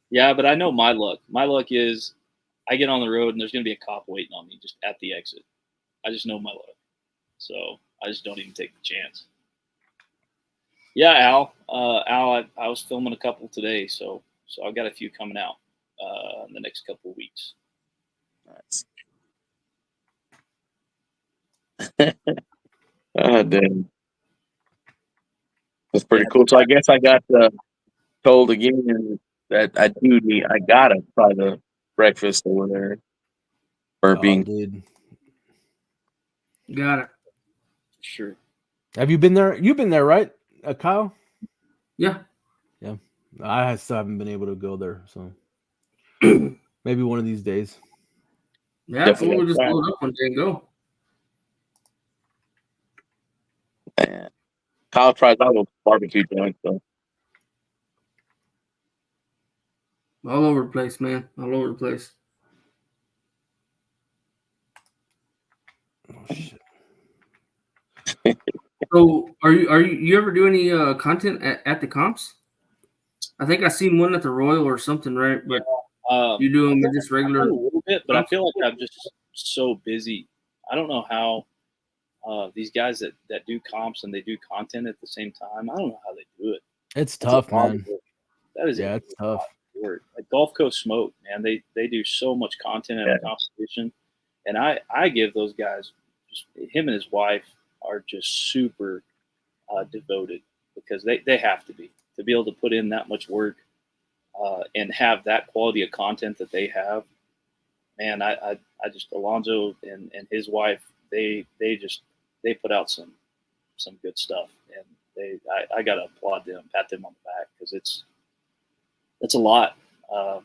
Yeah, but I know my luck. My luck is I get on the road and there's gonna be a cop waiting on me just at the exit. I just know my luck, so I just don't even take the chance. Yeah, Al. I was filming a couple today, so I've got a few coming out in the next couple of weeks. Nice. Oh, damn. That's pretty cool. So I guess I got told again that I gotta try the breakfast over there. Burnt Bean. Dude. Got it. Sure. Have you been there? You've been there, right, Kyle? Yeah. I still haven't been able to go there, so maybe one of these days. Yeah, definitely. We'll just load up one day and go. Man. Kyle tries all those barbecue joints, though. All over the place, man. All over the place. Oh shit. So, are you ever do any content at the comps? I think I seen one at the Royal or something, right? But you do them just regular. A little bit, but I feel like I'm just so busy. I don't know how these guys that do comps and they do content at the same time. I don't know how they do it. It's tough, man. That is it's tough. Work. Like Gulf Coast Smoke, man. They do so much content and competition, and I give those guys, him and his wife are just super devoted because they have to be able to put in that much work and have that quality of content that they have. Man, I just Alonzo and his wife, they put out some good stuff, and I gotta applaud them, pat them on the back because it's a lot, and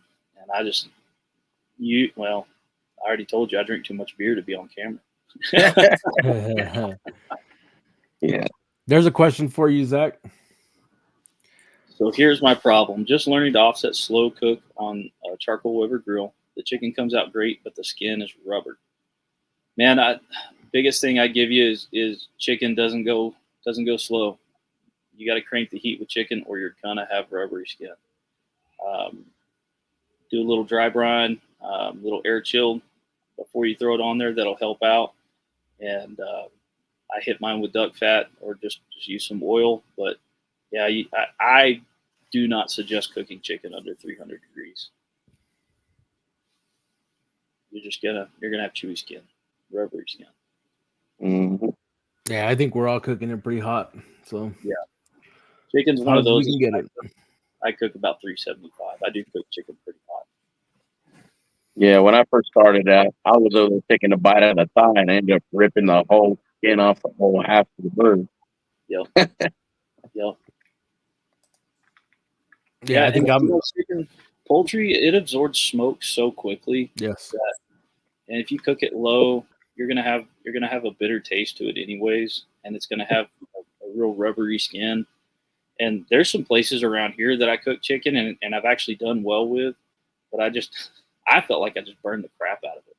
I already told you I drink too much beer to be on camera. Yeah. There's a question for you, Zach. So here's my problem. Just learning to offset slow cook on a charcoal Weber grill. The chicken comes out great, but the skin is rubber. Man, biggest thing I give you is chicken doesn't go slow. You got to crank the heat with chicken or you're going to have rubbery skin. Do a little dry brine, little air chilled, before you throw it on there that'll help out. And I hit mine with duck fat or just use some oil. But yeah, I do not suggest cooking chicken under 300 degrees. You're gonna have chewy skin, rubbery skin. Mm-hmm. Yeah, I think we're all cooking it pretty hot. So yeah, chicken's one of those. We can get it. I cook about 375. I do cook chicken pretty hot. Yeah, when I first started out, I was over taking a bite at a thigh and I ended up ripping the whole skin off the whole half of the bird. Yep. Yep. Yeah, I think chicken, poultry, it absorbs smoke so quickly. Yes. And if you cook it low, you're gonna have a bitter taste to it anyways, and it's gonna have a real rubbery skin. And there's some places around here that I cook chicken and I've actually done well with, but I felt like I just burned the crap out of it.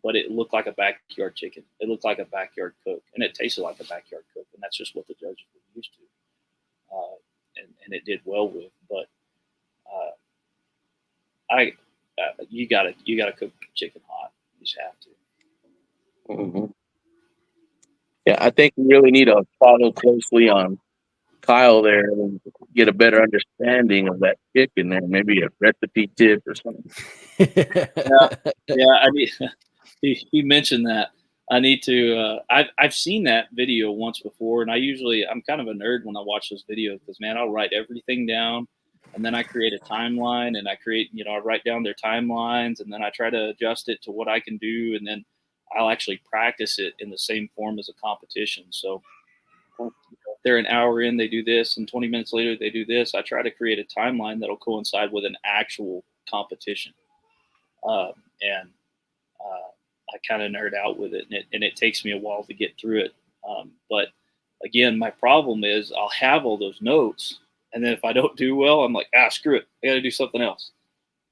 But it looked like a backyard chicken. It looked like a backyard cook, and it tasted like a backyard cook, and that's just what the judges were used to. And it did well with. But you gotta cook chicken hot. You just have to. Mm-hmm. Yeah, I think we really need to follow closely on Kyle there and get a better understanding of that chicken there. Maybe a recipe tip or something. Yeah. I need. He mentioned that. I need to. I've seen that video once before, and I'm kind of a nerd when I watch those videos because man, I'll write everything down, and then I create a timeline, and I write down their timelines, and then I try to adjust it to what I can do, and then I'll actually practice it in the same form as a competition. So if they're an hour in, they do this, and 20 minutes later they do this. I try to create a timeline that'll coincide with an actual competition, and I kind of nerd out with it, and it takes me a while to get through it. But again, my problem is I'll have all those notes, and then if I don't do well, I'm like, screw it, I got to do something else.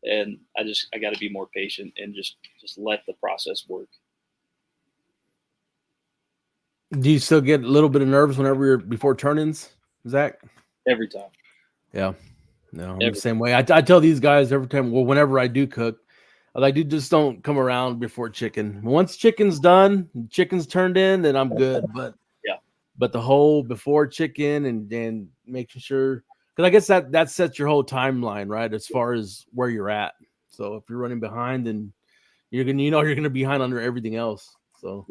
And I got to be more patient and just let the process work. Do you still get a little bit of nerves whenever you're before turn-ins, Zach? Every time. Yeah. No, I'm the same way. I tell these guys every time, well, whenever I do cook, I like, dude, just don't come around before chicken. Once chicken's done, chicken's turned in, then I'm good. But yeah, but the whole before chicken and making sure, because I guess that sets your whole timeline, right? As far as where you're at. So if you're running behind, then you're gonna be behind under everything else. So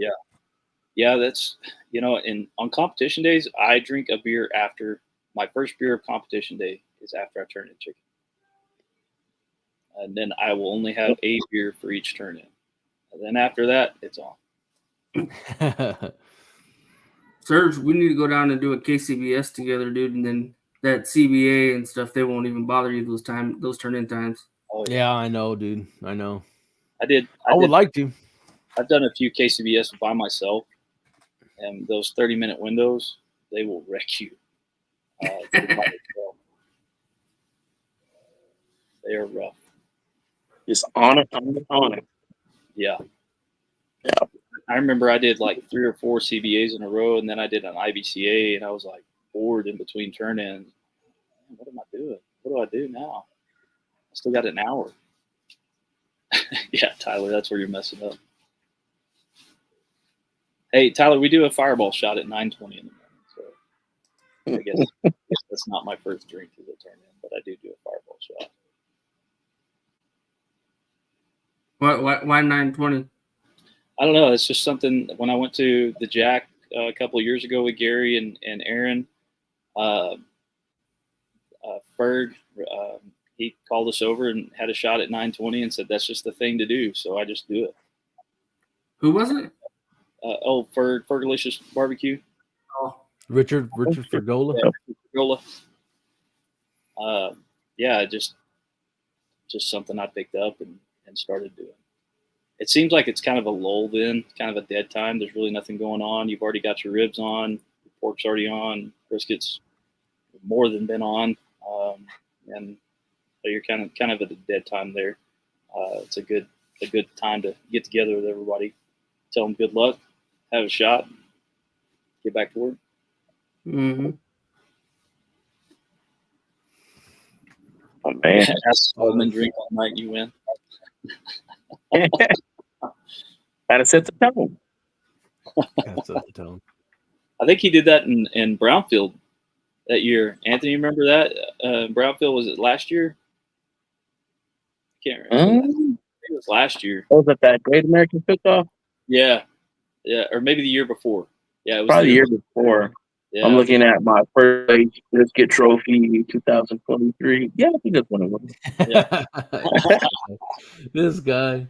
yeah, that's on competition days, I drink a beer after my first beer of competition day is after I turn in chicken. And then I will only have a beer for each turn in. And then after that, it's on. Serge, we need to go down and do a KCBS together, dude. And then that CBA and stuff, they won't even bother you those turn-in times. Oh, yeah, I know, dude. I know. I would like to. I've done a few KCBS by myself, and those 30-minute windows, they will wreck you. They are rough. Just on it. Yeah. I remember I did like 3 or 4 CBAs in a row, and then I did an IBCA, and I was like bored in between turn-ins. What am I doing? What do I do now? I still got an hour. Yeah, Tyler, that's where you're messing up. Hey, Tyler, we do a fireball shot at 9:20 in the morning, so I guess that's not my first drink as a turn-in, but I do a fireball shot. Why 9:20? I don't know. It's just something. When I went to the Jack a couple of years ago with Gary and Aaron, Ferg, he called us over and had a shot at 9:20 and said that's just the thing to do. So I just do it. Who was it? Fergalicious Barbecue. Oh, Richard Fergola. Yeah, Fergola. Yeah, just something I picked up and started doing. It seems like it's kind of a lull then, kind of a dead time. There's really nothing going on. You've already got your ribs on, your pork's already on, brisket's more than been on, and so you're kind of at a dead time there. It's a good time to get together with everybody, tell them good luck, have a shot, get back to work. Mm-hmm. Oh man, That's Coleman drink all night, you win. Kind of set the tone. That's the tone. I think he did that in Brownfield that year. Anthony, remember that? Brownfield, was it last year? Can't remember. I think it was last year. Was it that Great American Cook-Off? Yeah, or maybe the year before. Yeah, it was Probably the year before. Yeah, I'm looking at my first place Brisket trophy 2023. Yeah, I think that's one of them. Yeah. This guy.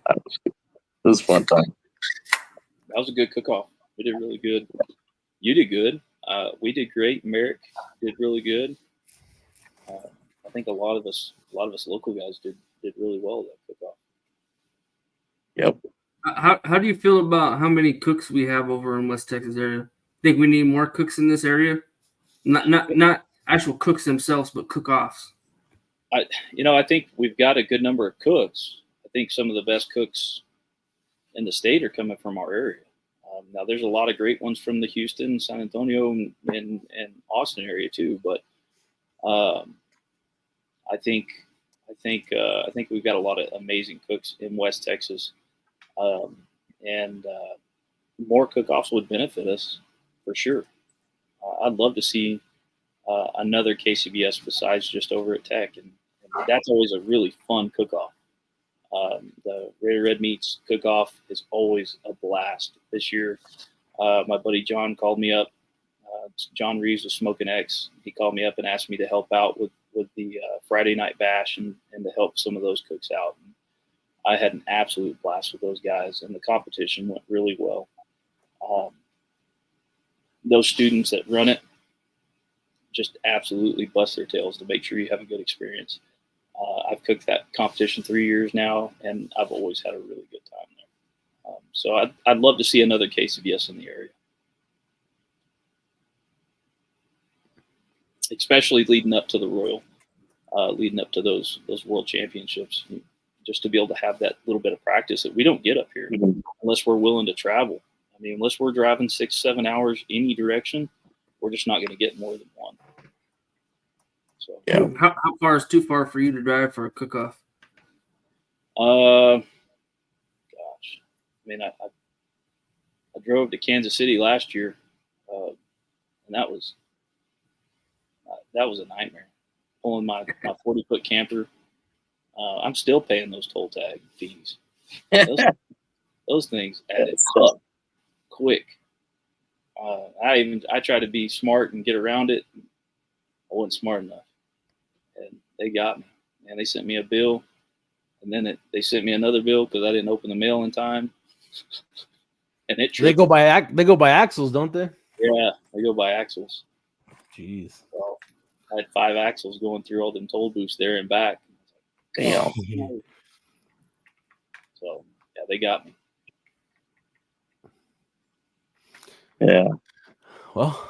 It was a fun time. That was a good cook-off. We did really good. You did good. We did great. Merrick did really good. I think a lot of us local guys did really well at that cook-off. Yep. How do you feel about how many cooks we have over in West Texas area? Think we need more cooks in this area? Not actual cooks themselves, but cook-offs. I think we've got a good number of cooks. I think some of the best cooks in the state are coming from our area. Now, there's a lot of great ones from the Houston, San Antonio, and Austin area too. But I think we've got a lot of amazing cooks in West Texas, and more cook-offs would benefit us for sure. I'd love to see another KCBS besides just over at Tech, and that's always a really fun cook-off. The Raider Red Meats cook-off is always a blast. This year, my buddy John called me up. John Reeves of Smoking X. He called me up and asked me to help out with the Friday night bash and to help some of those cooks out. And I had an absolute blast with those guys, and the competition went really well. Those students that run it just absolutely bust their tails to make sure you have a good experience. I've cooked that competition 3 years now, and I've always had a really good time there. So I'd love to see another KCBS in the area, especially leading up to the Royal, leading up to those World Championships, just to be able to have that little bit of practice that we don't get up here unless we're willing to travel. I mean, unless we're driving 6-7 hours any direction, we're just not going to get more than one. So, yeah. How far is too far for you to drive for a cook-off? Gosh, I mean, I drove to Kansas City last year, and that was a nightmare. Pulling my 40-foot camper. I'm still paying those toll tag fees. Those things added up quick. I tried to be smart and get around it. I wasn't smart enough, and they got me. And they sent me a bill, and then they sent me another bill because I didn't open the mail in time. And They go by axles, don't they? Yeah, they go by axles. Jeez. So I had 5 axles going through all them toll booths there and back. Damn. So yeah, they got me. Yeah. Well,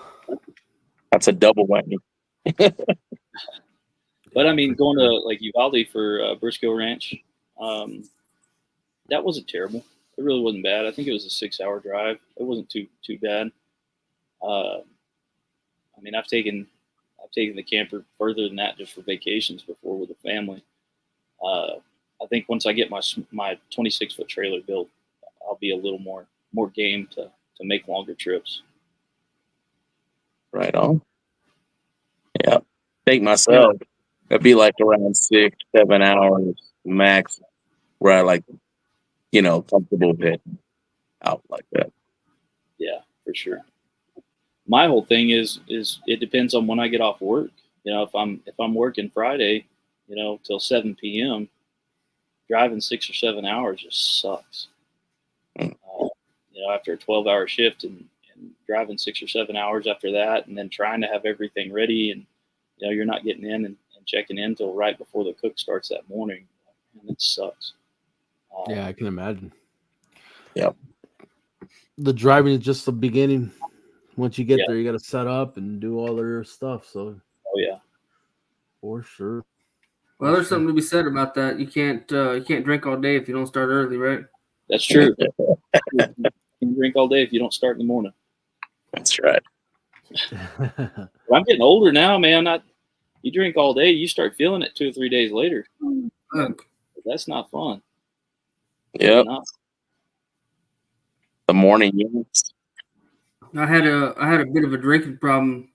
that's a double whammy. But I mean, going to like Uvalde for Briscoe Ranch, that wasn't terrible. It really wasn't bad. I think it was a 6-hour drive. It wasn't too bad. I mean, I've taken the camper further than that just for vacations before with the family. I think once I get my 26-foot trailer built, I'll be a little more game to make longer trips. Right on. Yeah. Take myself. It'd be like around 6-7 hours max where I like, comfortable bit out like that. Yeah, for sure. My whole thing is it depends on when I get off work. If I'm working Friday, till 7 p.m., driving 6 or 7 hours just sucks. After a 12-hour shift and driving 6 or 7 hours after that, and then trying to have everything ready, and you're not getting in and checking in till right before the cook starts that morning, and it sucks. Yeah, I can imagine. Yep. The driving is just the beginning. Once you get there, you got to set up and do all their stuff. So, oh yeah, for sure. Well, there's something to be said about that. You can't drink all day if you don't start early, right? That's true. You can drink all day if you don't start in the morning. That's right. I'm getting older now, man. You drink all day, you start feeling it 2 or 3 days later. That's not fun. Yep. the morning units. I had a bit of a drinking problem.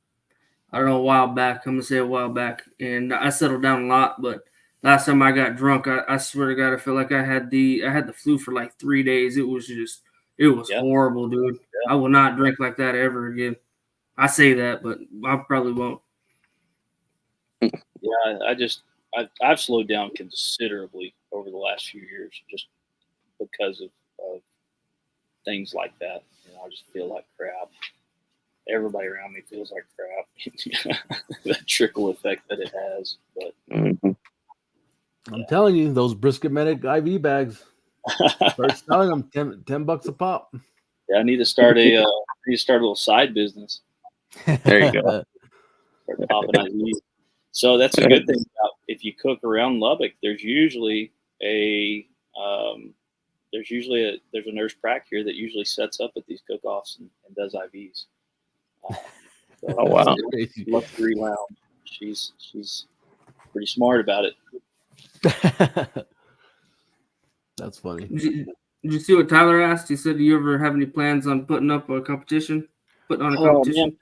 I don't know, a while back. I'm gonna say a while back, and I settled down a lot. But last time I got drunk, I swear to God, I feel like I had the flu for like 3 days. It was Yeah. horrible, dude. Yeah. I will not drink like that ever again. I say that, but I probably won't. Yeah, I've slowed down considerably over the last few years just because of things like that. I just feel like crap. Everybody around me feels like crap. That trickle effect that it has. But Mhm. I'm telling you, those Brisket Medic IV bags. Start selling them $10 a pop. yeah, I need to start a little side business. There you go. Start popping IVs. So that's a good thing about if you cook around Lubbock. There's usually a there's a nurse prac here that usually sets up at these cook-offs and does IVs. So Oh, wow. Luxury Lounge. She's pretty smart about it. That's funny. Did you see what Tyler asked? He said, "Do you ever have any plans on putting on a competition?" Man,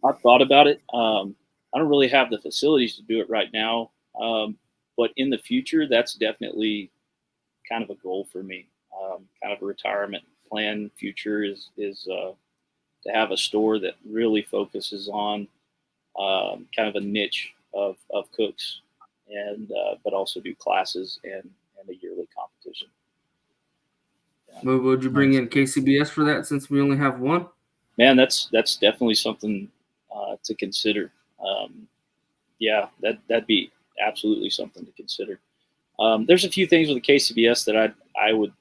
I thought about it. I don't really have the facilities to do it right now, but in the future, that's definitely kind of a goal for me. Kind of a retirement plan. Future is to have a store that really focuses on kind of a niche of cooks, and but also do classes and a yearly competition. Well, would you bring in KCBS for that since we only have one? Man, that's definitely something to consider. Yeah, that'd be absolutely something to consider. There's a few things with the KCBS that I would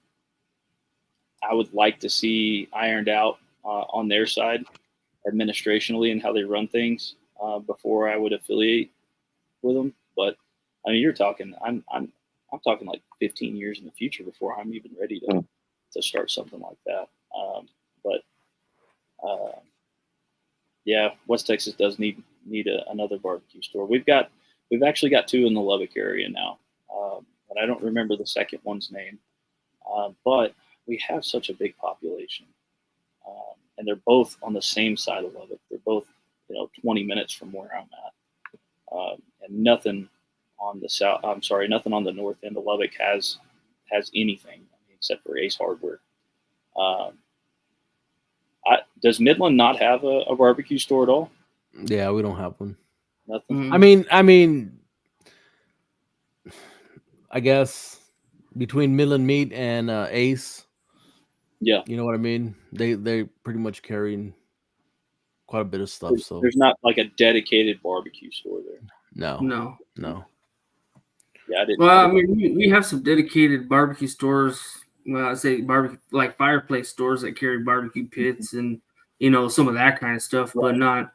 like to see ironed out on their side, administrationally, and how they run things before I would affiliate with them. But I mean, you're talking. I'm talking like 15 years in the future before I'm even ready to start something like that. But yeah, West Texas does need another barbecue store. We've actually got two in the Lubbock area now, and I don't remember the second one's name. But we have such a big population, and they're both on the same side of Lubbock. They're both 20 minutes from where I'm at, and nothing on the south. I'm sorry, nothing on the north end of Lubbock has anything except for Ace Hardware. Does Midland not have a barbecue store at all? Yeah, we don't have one. Nothing. I mean, I guess between Midland Meat and Ace, Yeah, you know what I mean. They pretty much carrying quite a bit of stuff. So there's not like a dedicated barbecue store there. No. Yeah, I didn't. Well, I mean, we have some dedicated barbecue stores. Well, I say barbecue, like fireplace stores that carry barbecue pits and some of that kind of stuff, but not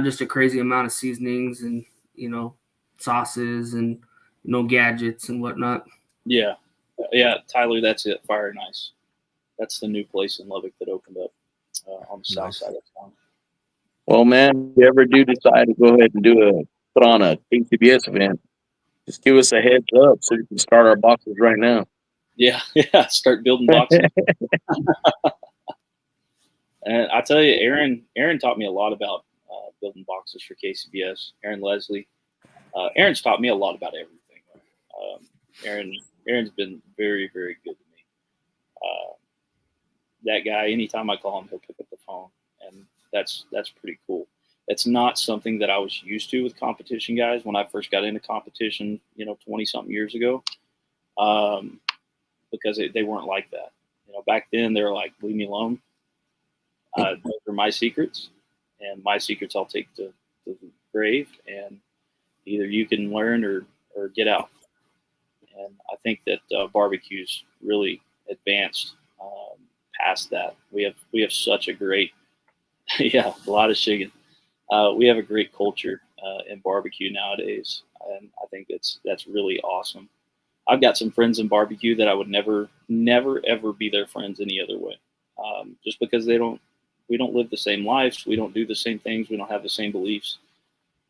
just a crazy amount of seasonings and sauces and gadgets and whatnot. Yeah, Tyler, that's it. Fire and Ice. That's the new place in Lubbock that opened up on the south side of town. Well, man, if you ever do decide to go ahead and put on a KCBS event, just give us a heads up so we can start our boxes right now. Yeah, start building boxes. And I tell you, Aaron taught me a lot about building boxes for KCBS. Aaron Leslie. Aaron's taught me a lot about everything. Aaron's been very, very good to me. That guy, anytime I call him, he'll pick up the phone, and that's pretty cool. It's not something that I was used to with competition guys when I first got into competition, 20 something years ago, because they weren't like that. Back then they were like, leave me alone. Those are my secrets, and my secrets I'll take to the grave, and either you can learn or get out. And I think that barbecue's really advanced past that. We have such a great, a lot of shigging. We have a great culture in barbecue nowadays, and I think that's really awesome. I've got some friends in barbecue that I would never ever be their friends any other way, just because we don't live the same lives, we don't do the same things, we don't have the same beliefs.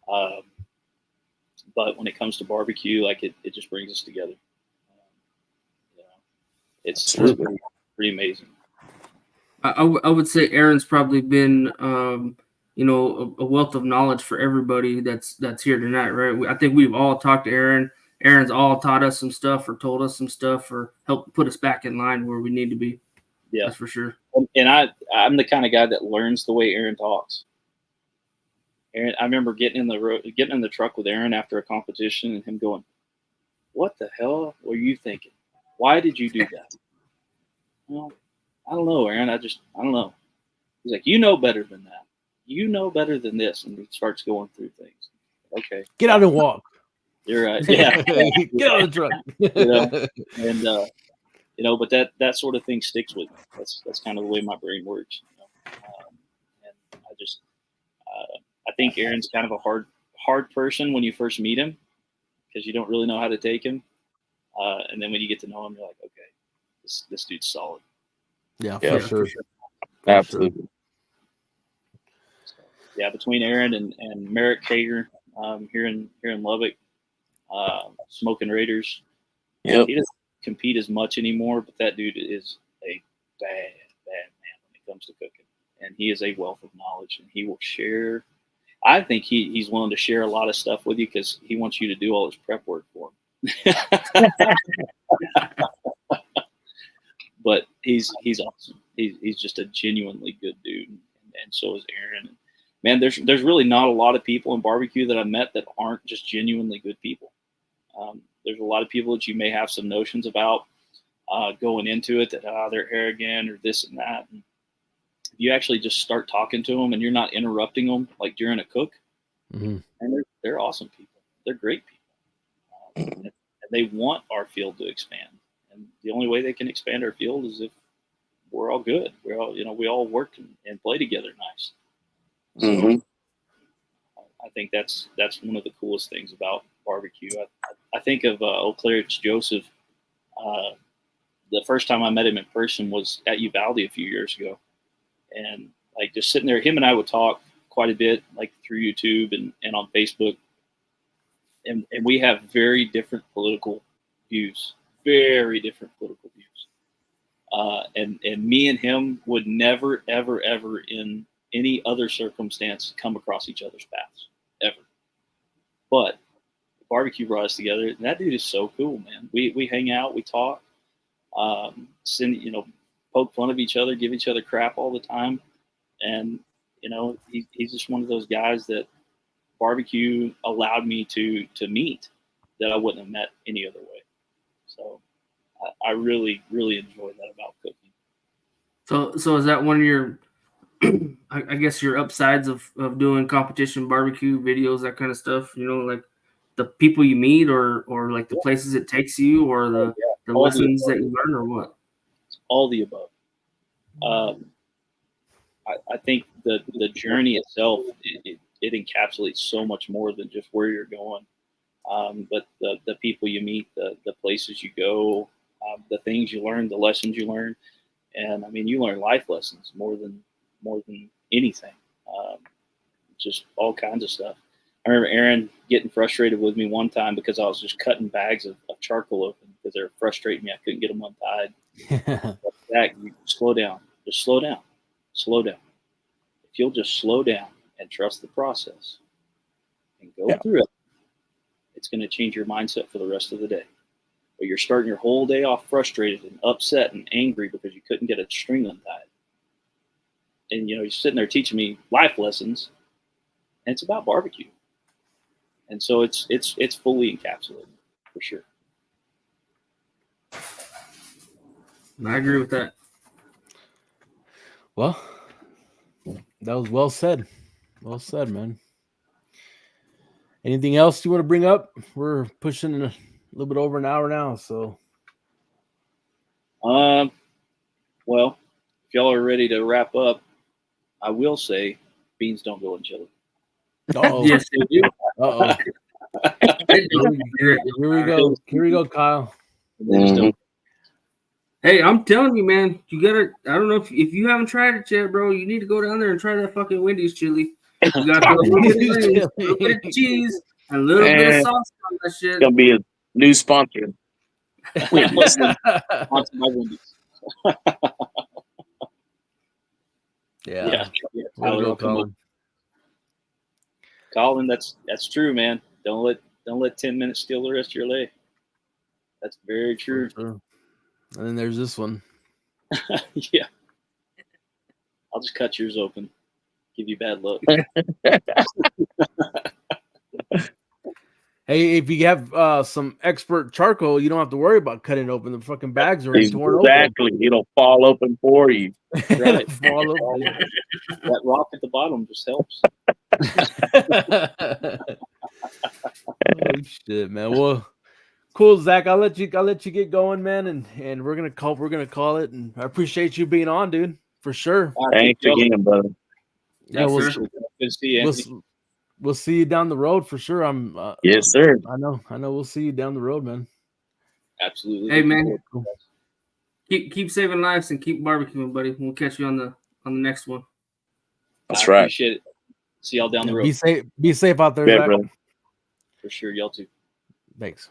But when it comes to barbecue, like it just brings us together. It's pretty amazing. I would say Aaron's probably been, you know, a wealth of knowledge for everybody that's here tonight, right? I think we've all talked to Aaron. Aaron's all taught us some stuff, or told us some stuff, or helped put us back in line where we need to be. Yeah, that's for sure. And I'm the kind of guy that learns the way Aaron talks. Aaron, I remember getting in the truck with Aaron after a competition and him going, "What the hell were you thinking? Why did you do that?" Well, I don't know, Aaron. I don't know. He's like, "You know better than that. You know better than this." And he starts going through things. Okay. Get out and walk. You're right. Yeah. Get out of the truck. And you know, but that sort of thing sticks with me. That's kind of the way my brain works. You know? And I think Aaron's kind of a hard person when you first meet him because you don't really know how to take him. And then when you get to know him, you're like, okay, this dude's solid. Yeah, for sure. Absolutely. So, yeah, between Aaron and Merrick Kager here in Lubbock, Smoking Raiders. Yep. He doesn't compete as much anymore, but that dude is a bad man when it comes to cooking. And he is a wealth of knowledge, and he will share. I think he's willing to share a lot of stuff with you because he wants you to do all his prep work for him. But he's awesome. He's just a genuinely good dude, and so is Aaron. Man, there's really not a lot of people in barbecue that I've met that aren't just genuinely good people. There's a lot of people that you may have some notions about going into it that they're arrogant or this and that. And you actually just start talking to them and you're not interrupting them like during a cook. Mm-hmm. And they're awesome people. They're great people. And they want our field to expand. And the only way they can expand our field is if we're all good. We're all, we all work and play together nice. So I think that's one of the coolest things about barbecue. I think of Old Claridge Joseph. The first time I met him in person was at Uvalde a few years ago. And like just sitting there, him and I would talk quite a bit, like through YouTube and on Facebook. And we have very different political views, very different political views. And me and him would never, ever, ever in any other circumstance come across each other's paths, ever. But barbecue brought us together. And that dude is so cool, man. We hang out, we talk, poke fun of each other, give each other crap all the time. And, he's just one of those guys that barbecue allowed me to meet that I wouldn't have met any other way. So I really, really enjoy that about cooking. So is that one of your, I guess your upsides of doing competition barbecue videos, that kind of stuff, like the people you meet or like the places it takes you or the lessons that you learn or what? All the above. I think the journey itself, it encapsulates so much more than just where you're going. But the people you meet, the places you go, the things you learn, the lessons you learn. And I mean, you learn life lessons more than anything. Just all kinds of stuff. I remember Aaron getting frustrated with me one time because I was just cutting bags of charcoal open because they were frustrating me. I couldn't get them untied. Zach, you slow down. Just slow down. Slow down. If you'll just slow down and trust the process and go through it, it's going to change your mindset for the rest of the day. But you're starting your whole day off frustrated and upset and angry because you couldn't get a string untied. And, you're sitting there teaching me life lessons, and it's about barbecue. And so it's fully encapsulated for sure. I agree with that. Well, that was well said. Well said, man. Anything else you want to bring up? We're pushing a little bit over an hour now, so. Well, if y'all are ready to wrap up, I will say beans don't go in chili. Uh-oh. Yes, they do. Uh-oh. Here we go. Here we go, Kyle. Hey, I'm telling you, man, you gotta. I don't know if you haven't tried it yet, bro. You need to go down there and try that fucking Wendy's chili. You got a little bit of cheese and a little bit of sauce on that shit. It's gonna be a new sponsor. Sponsor my Wendy's. Yeah. Way to go, I'll come over. Colin. Colin, that's true, man. Don't let 10 minutes steal the rest of your day. That's very true. Sure. And then there's this one. Yeah. I'll just cut yours open. Give you bad luck. Hey, if you have some expert charcoal, you don't have to worry about cutting open. The fucking bags are torn open. Exactly. It'll fall open for you. Right. Fall open. That rock at the bottom just helps. Oh shit, man. Well, cool, Zach. I'll let you get going, man, and we're gonna call it. And I appreciate you being on, dude, for sure. Thanks again, brother. Yeah, Thanks, Good to see you, Anthony. We'll see you down the road for sure. Yes, sir. I know. We'll see you down the road, man. Absolutely. Hey, man. Cool. Keep saving lives and keep barbecuing, buddy. We'll catch you on the next one. That's right. Appreciate it. See y'all down the road. Be safe out there, Yeah, Zach. brother. For sure. Y'all too. Thanks.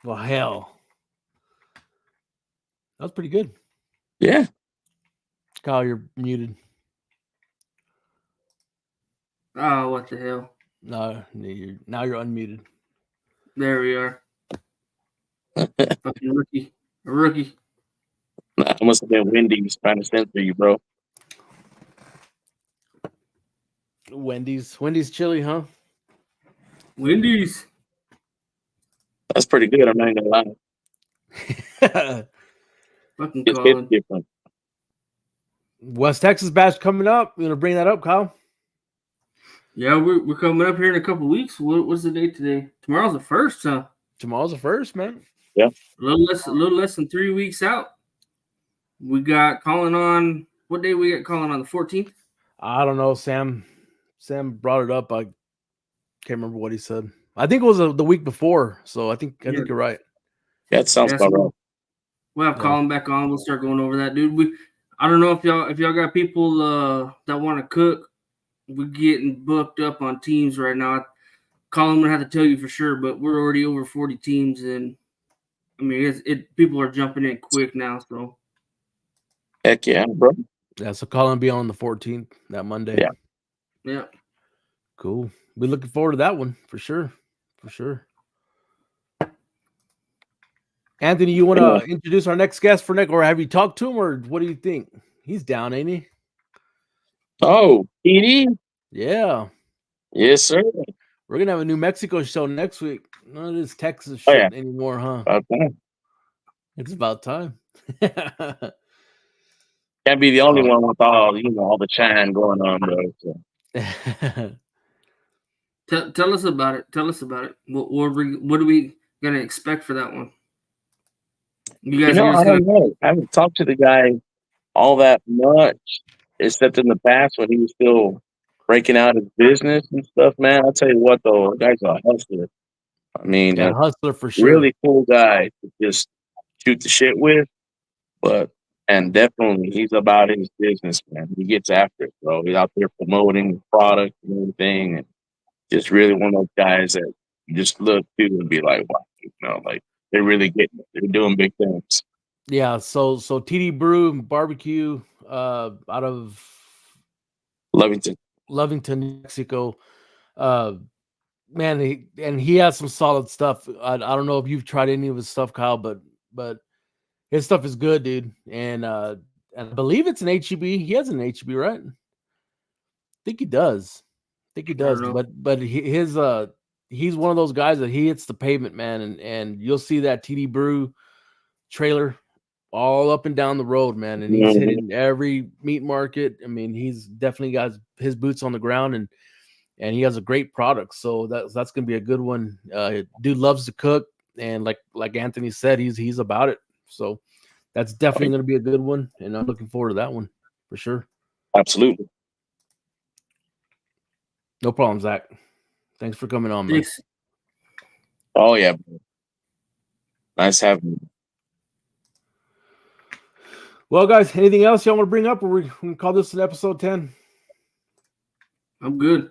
Well, hell, that was pretty good. Yeah. Kyle, you're muted. Oh, what the hell? No, now you're unmuted. There we are. Fucking rookie. It must have been Wendy's trying to censor you, bro. Wendy's chili, huh? Wendy's. That's pretty good. I'm not even gonna lie. Fucking It's Colin. different. West Texas Bash coming up. You gonna bring that up, Kyle? Yeah, we're coming up here in a couple weeks. What's the date today? Tomorrow's the 1st, huh? Tomorrow's the 1st, man. Yeah. A little less than 3 weeks out. We got Colin on. What day we got Colin on? The 14th? I don't know. Sam brought it up. I can't remember what he said. I think it was the week before. So I think you're right. Yeah, it sounds about right. We'll have Colin back on. We'll start going over that, dude. I don't know if y'all got people that want to cook. We're getting booked up on teams right now. Colin would have to tell you for sure, but we're already over 40 teams, and I mean, people are jumping in quick now. So, Heck yeah, bro. Yeah, so Colin be on the 14th, that Monday. Yeah. Cool. We're looking forward to that one for sure. For sure. Anthony, you want to introduce our next guest for next, or have you talked to him, or what do you think? He's down, ain't he? Oh, Edie? Yeah. Yes, sir. We're gonna have a New Mexico show next week. None of this Texas shit anymore, huh? About time. It's about time. Can't be the only one with all the shine going on, bro. So. Tell us about it. What are we gonna expect for that one? You guys I don't know. I haven't talked to the guy all that much, except in the past when he was still breaking out his business and stuff, man. I'll tell you what, though, the guy's a hustler. I mean, hustler for sure. Really cool guy to just shoot the shit with, and definitely he's about his business, man. He gets after it, bro. He's out there promoting the product and everything, and just really one of those guys that you just look to and be like, wow, like they're really getting it. They're doing big things. Yeah, so TD Brew Barbecue out of Lovington, New Mexico. Man, he has some solid stuff. I don't know if you've tried any of his stuff, Kyle, but his stuff is good, dude. And I believe it's an HEB. He has an HEB, right? I think he does. But he's one of those guys that he hits the pavement, man, and you'll see that TD Brew trailer all up and down the road, man, and he's hitting every meat market. I mean, he's definitely got his boots on the ground, and he has a great product. So that's gonna be a good one. Dude loves to cook, and like Anthony said, he's about it. So that's definitely gonna be a good one, and I'm looking forward to that one for sure. Absolutely. No problem, Zach. Thanks for coming on, man. Oh yeah, nice having you. Well, guys, anything else y'all want to bring up, or we can call this an episode 10? I'm good.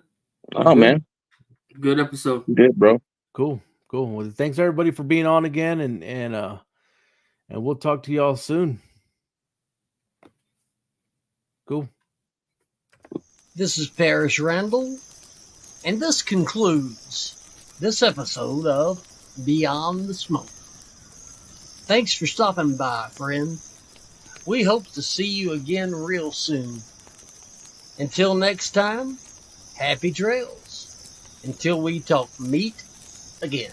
Man. Good episode. Good, bro. Cool. Well, thanks everybody for being on again, and we'll talk to y'all soon. Cool. This is Parrish Randall, and this concludes this episode of Beyond the Smoke. Thanks for stopping by, friend. We hope to see you again real soon. Until next time, happy trails. Until we talk meat again.